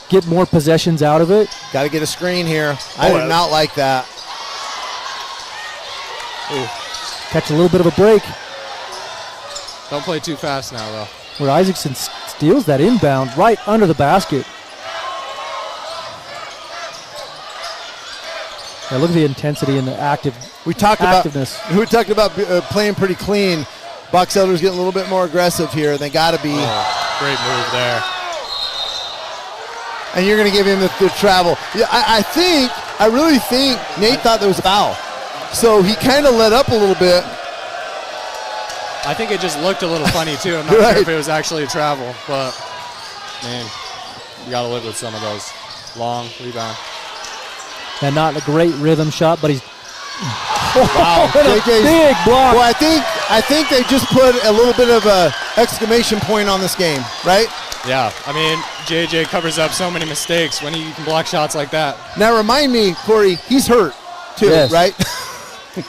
get more possessions out of it. Got to get a screen here. I did not like that. Ooh. Catch a little bit of a break. Don't play too fast now, though. Where Isaacson steals that inbound right under the basket. Yeah, look at the intensity and the activeness. We talked about playing pretty clean. Box Elder's getting a little bit more aggressive here. They got to be. Great move there. And you're going to give him the travel. Yeah, I really think Nate thought there was a foul. So he kind of let up a little bit. I think it just looked a little funny, too. I'm not sure if it was actually a travel. But, man, you got to live with some of those. Long rebound. And not a great rhythm shot, but he's wow, big block. Well, I think they just put a little bit of a exclamation point on this game, right? Yeah, I mean, JJ covers up so many mistakes when he can block shots like that. Now remind me, Corey, he's hurt too, right?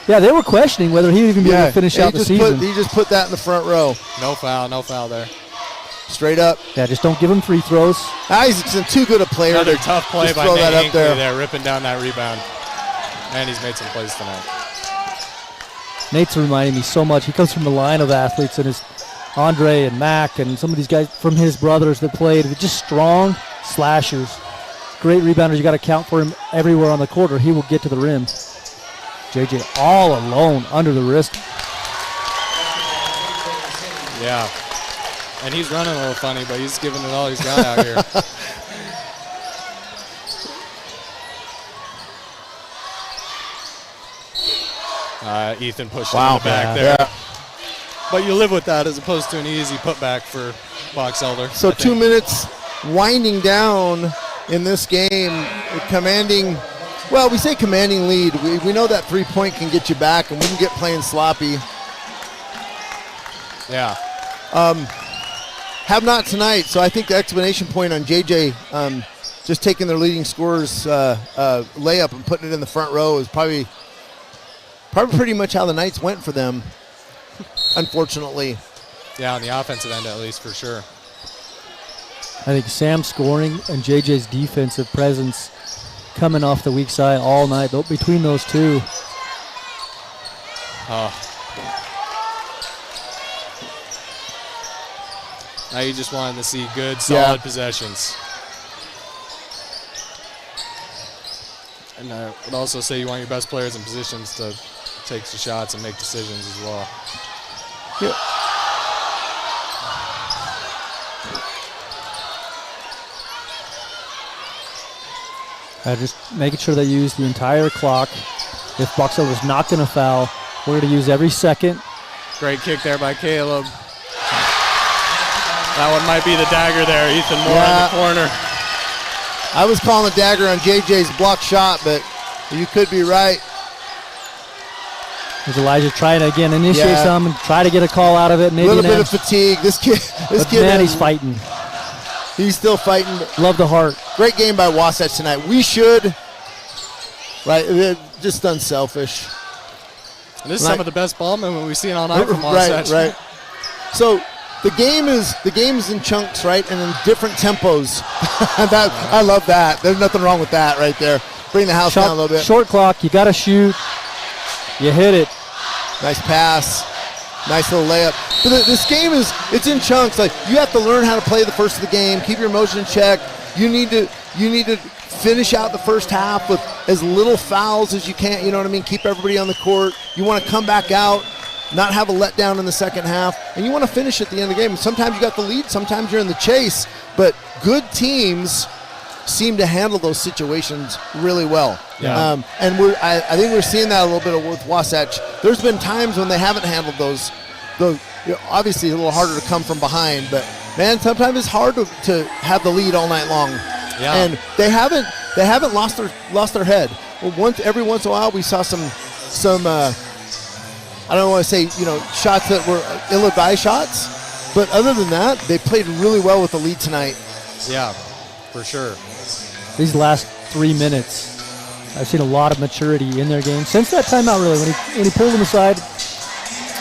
Yeah, they were questioning whether he'd even be able to finish out the season. He just put that in the front row. No foul there. Straight up. Yeah, just don't give him free throws. Isaacson, too good a player. Another tough play by throw Nate that up there, ripping down that rebound. And he's made some plays tonight. Nate's reminding me so much. He comes from the line of athletes, and his Andre and Mac and some of these guys from his brothers that played, just strong slashers. Great rebounders. You got to count for him everywhere on the court, or he will get to the rim. JJ all alone under the wrist. Yeah. And he's running a little funny, but he's giving it all he's got out here. Ethan pushed it in the back there. Yeah. But you live with that as opposed to an easy putback for Box Elder. So 2 minutes winding down in this game, commanding, well, we say commanding lead. We know that 3-point can get you back, and we can get playing sloppy. Yeah. Have not tonight, so I think the explanation point on JJ just taking their leading scorer's layup and putting it in the front row is probably pretty much how the nights went for them, unfortunately. Yeah, on the offensive end at least, for sure. I think Sam's scoring and JJ's defensive presence coming off the weak side all night, between those two. Now you just wanted to see good, solid possessions. And I would also say you want your best players in positions to take the shots and make decisions as well. Yeah. Just making sure they use the entire clock. If Box Elder's not going to foul, we're going to use every second. Great kick there by Caleb. That one might be the dagger there. Ethan Moore in the corner. I was calling the dagger on JJ's block shot, but you could be right. There's Elijah trying to, again, initiate some and try to get a call out of it. Maybe a little bit of fatigue. This kid, man, he's fighting. He's still fighting. Love the heart. Great game by Wasatch tonight. We should, just unselfish. And this is some of the best ball movement we've seen all night from Wasatch. Right. So the game is in chunks, right, and in different tempos. I love that. There's nothing wrong with that right there. Bring the house down a little bit. Short clock. You got to shoot. You hit it. Nice pass. Nice little layup. But this game it's in chunks. Like, you have to learn how to play the first of the game. Keep your emotion in check. You need to finish out the first half with as little fouls as you can. You know what I mean? Keep everybody on the court. You want to come back out, not have a letdown in the second half, and you want to finish at the end of the game. Sometimes you got the lead. Sometimes you're in the chase. But good teams seem to handle those situations really well. Yeah. And I think we're seeing that a little bit with Wasatch. There's been times when they haven't handled those obviously a little harder to come from behind, but man, sometimes it's hard to have the lead all night long. Yeah. And they haven't lost their head. Well, every once in a while we saw some I don't want to say, shots that were ill-advised shots, but other than that, they played really well with the lead tonight. Yeah, for sure. These last 3 minutes, I've seen a lot of maturity in their game since that timeout. Really, when he pulled them aside,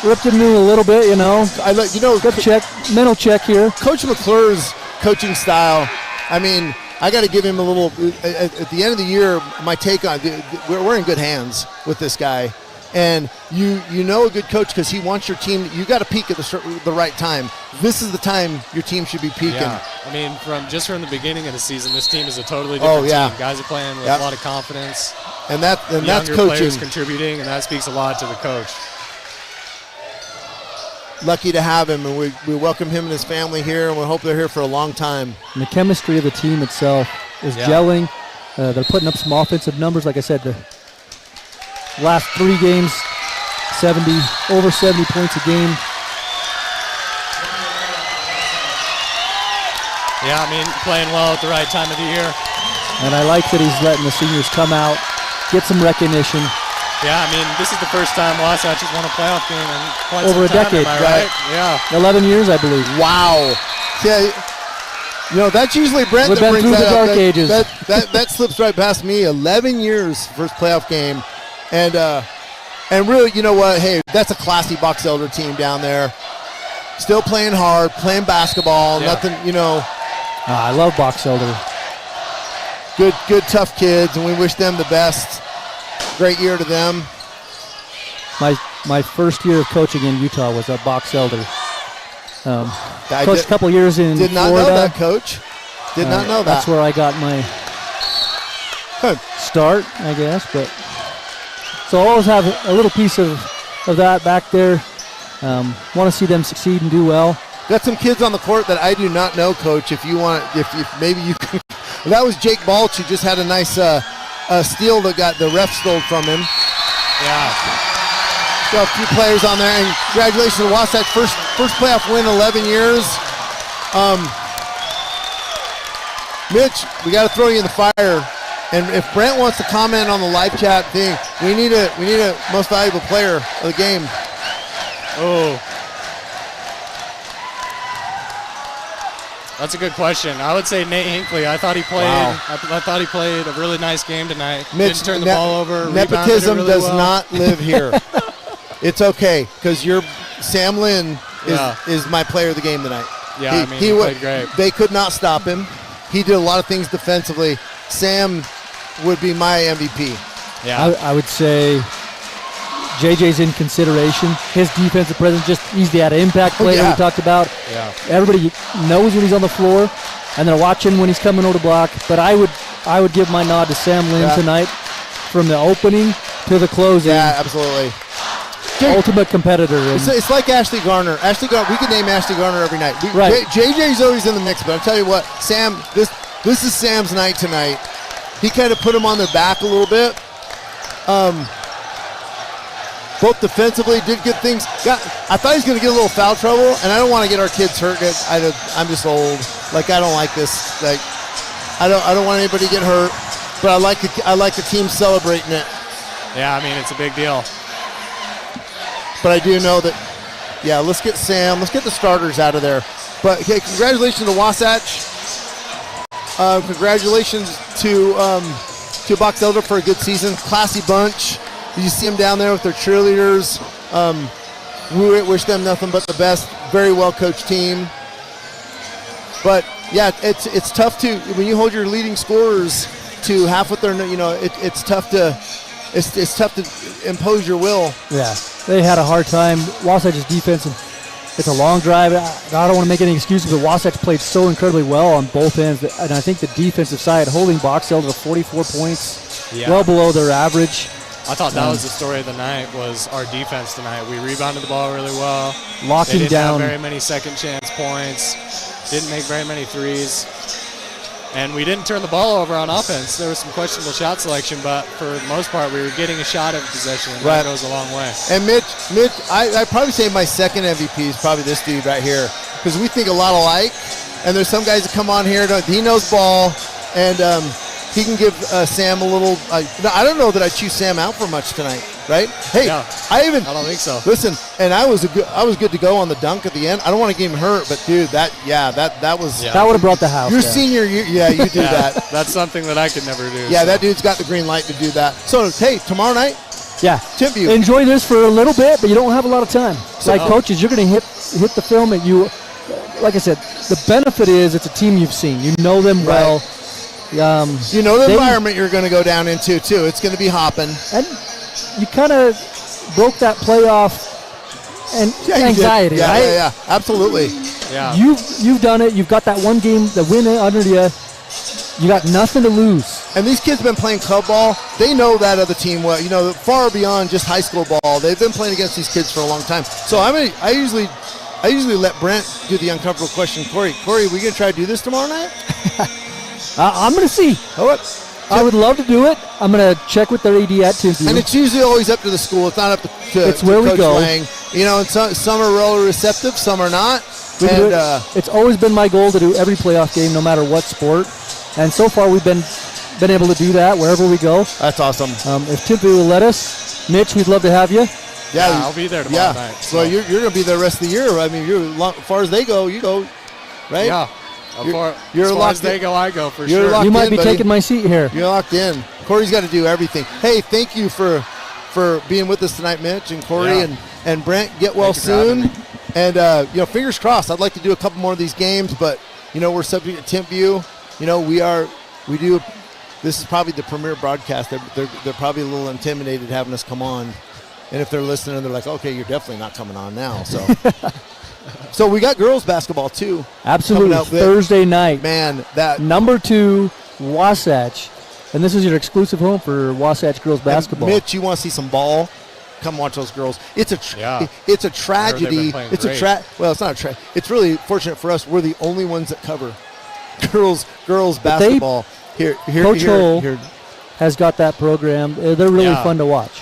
ripped him a little bit. Good mental check here. Coach McClure's coaching style. I mean, I got to give him a little. At the end of the year, my take on we're in good hands with this guy. And you know a good coach because he wants your team. You got to peak at the right time. This is the time your team should be peaking. Yeah. I mean, from the beginning of the season, this team is a totally different team. Guys are playing with a lot of confidence. And that's coaching. Players contributing, and that speaks a lot to the coach. Lucky to have him, and we welcome him and his family here, and we hope they're here for a long time. And the chemistry of the team itself is gelling. They're putting up some offensive numbers. Like I said, the last 3 games, over 70 points a game. Yeah, I mean, playing well at the right time of the year. And I like that he's letting the seniors come out, get some recognition. Yeah, I mean, this is the first time Wasatch has won a playoff game in quite over some time, a decade, am I right? Yeah. 11 years, I believe. Wow. Yeah, that's usually Brent We've that been brings through that the up. dark ages. That slips right past me. 11 years first playoff game. And really, you know what? Hey, that's a classy Box Elder team down there. Still playing hard, playing basketball. Yeah. Nothing, I love Box Elder. Good, tough kids, and we wish them the best. Great year to them. My first year of coaching in Utah was at Box Elder. Coached a couple years in Did not Florida. know that, Coach. Did not know that. That's where I got my start, I guess. But so I always have a little piece of that back there. Want to see them succeed and do well. Got some kids on the court that I do not know, Coach. If maybe you can. That was Jake Balch, who just had a nice steal that got the ref stole from him. Yeah. Got a few players on there, and congratulations to Wasatch, first playoff win in 11 years. Mitch, we got to throw you in the fire. And if Brent wants to comment on the live chat thing, we need a most valuable player of the game. Oh. That's a good question. I would say Nate Hinckley. I thought he played. Wow. I thought he played a really nice game tonight. Mitch, didn't turn the ball over. Nepotism really does well. not live here. It's okay because Sam Lynn is my player of the game tonight. Yeah, he played great. They could not stop him. He did a lot of things defensively. Sam would be my MVP. Yeah, I would say JJ's in consideration. His defensive presence, he's the impact player we talked about. Yeah. Everybody knows when he's on the floor, and they're watching when he's coming over to block. But I would give my nod to Sam Lynn tonight, from the opening to the closing. Yeah, absolutely. Ultimate competitor. It's like Ashley Garner. We could name Ashley Garner every night. Right. JJ's always in the mix, but I'll tell you what, Sam, this is Sam's night tonight. He kind of put them on their back a little bit. Both defensively, did good things. I thought he was going to get a little foul trouble, and I don't want to get our kids hurt. I'm just old. Like, I don't like this. Like, I don't want anybody to get hurt. But I like the team celebrating it. Yeah, I mean, it's a big deal. But I do know that, let's get Sam. Let's get the starters out of there. But, okay, congratulations to Wasatch. Congratulations to Box Elder for a good season. Classy bunch. You see them down there with their cheerleaders. We wish them nothing but the best. Very well coached team. But yeah, it's tough to, when you hold your leading scorers to half what they're, it's tough to impose your will. Yeah, they had a hard time. Wasatch's defense, it's a long drive. I don't want to make any excuses, but Wasatch played so incredibly well on both ends. And I think the defensive side, holding Box Elder to 44 points, well below their average. I thought that was the story of the night, was our defense tonight. We rebounded the ball really well. Locking they didn't down. have very many second chance points. Didn't make very many threes. And we didn't turn the ball over on offense. There was some questionable shot selection, but for the most part, we were getting a shot every possession, and that goes a long way. And Mitch, I'd probably say my second MVP is probably this dude right here, because we think a lot alike. And there's some guys that come on here, he knows ball, and he can give Sam a little. No, I don't know that I choose Sam out for much tonight, right? Hey, Yeah. I don't think so. Listen, and I was good to go on the dunk at the end. I don't want to get him hurt, but dude, that was. Yeah. That would have brought the house Your down. senior year, yeah, you do that. That's something that I could never do. Yeah, so. that dude's got the green light to do that. So, hey, tomorrow night, Yeah. Timpview. Enjoy this for a little bit, but you don't have a lot of time. Like coaches, you're going to hit the film, and you, like I said, the benefit is it's a team you've seen. You know them well. you know the environment you're going to go down into, too. It's going to be hopping. And you kind of broke that playoff and anxiety, yeah, right? Yeah, absolutely. Yeah. You've done it. You've got that one game, the win under you. You got nothing to lose. And these kids have been playing club ball. They know that other team well. You know, far beyond just high school ball. They've been playing against these kids for a long time. So I usually let Brent do the uncomfortable question. Corey, we gonna try to do this tomorrow night? I'm going to see. Oh, what? I would love to do it. I'm going to check with their AD at Timpview. And it's usually always up to the school. It's not up to It's where we Coach go. Lang. You know, and some are really receptive, some are not. We do And it. It's always been my goal to do every playoff game, no matter what sport. And so far, we've been able to do that wherever we go. that's awesome. If Timpview will let us, Mitch, we'd love to have you. Yeah, I'll be there tomorrow night. So. Well, you're going to be there the rest of the year. I mean, as far as they go, you go, right? Yeah. You're as far locked as they in. go, I go for You're sure. locked You might in, be buddy. taking my seat here. You're locked in. Corey's got to do everything. Hey, thank you for being with us tonight, Mitch and Corey Yeah. and Brent. Get well Thank you for soon. having And fingers crossed. I'd like to do a couple more of these games, but we're subject to Timpview. We do. This is probably the premier broadcast. They're probably a little intimidated having us come on. And if they're listening, they're like, okay, you're definitely not coming on now. So, so we got girls basketball too. Absolutely. Coming up Thursday night. Man, that Number 2, Wasatch. And this is your exclusive home for Wasatch girls basketball. Mitch, you want to see some ball? Come watch those girls. It's a Yeah. tragedy. playing It's great. well, it's not a It's really fortunate for us. We're the only ones that cover girls But basketball here. Coach Hull has got that program. They're really Yeah. fun to watch.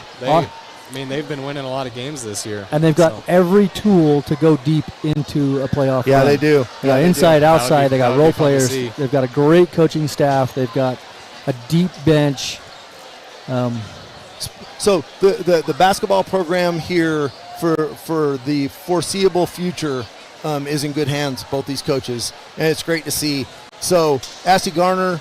They've been winning a lot of games this year. And they've got so. every tool to go deep into a playoff Yeah, run. they do. They got Yeah, they inside, do. outside. They that got would role be fun to players. see. They've got a great coaching staff. They've got a deep bench. So the basketball program here for the foreseeable future is in good hands. Both these coaches, and it's great to see. So Ashley Garner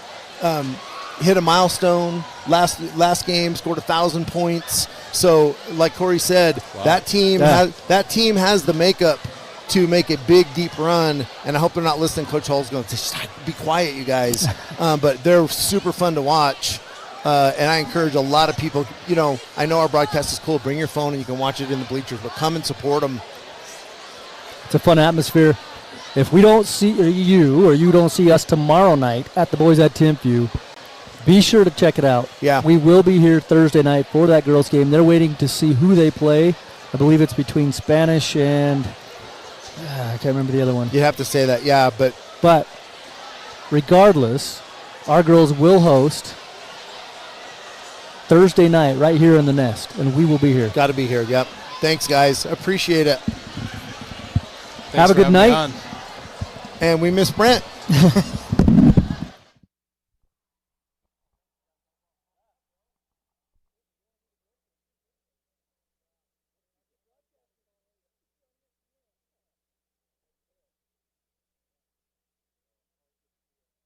hit a milestone last game, scored 1,000 points. So like Corey said, Wow. that team has the makeup to make a big deep run. And I hope they're not listening. Coach Hull's going to say, "Be quiet, you guys." But they're super fun to watch. And I encourage a lot of people, I know our broadcast is cool. Bring your phone and you can watch it in the bleachers, but come and support them. It's a fun atmosphere. If we don't see you or you don't see us tomorrow night at the Boys at Timpview, be sure to check it out. Yeah. We will be here Thursday night for that girls game. They're waiting to see who they play. I believe it's between Spanish and I can't remember the other one. You have to say that, yeah, but But regardless, our girls will host Thursday night right here in the Nest, and we will be here. got to be here. Yep. Thanks, guys. Appreciate it. Thanks Have a for good having me night. on. And we miss Brent.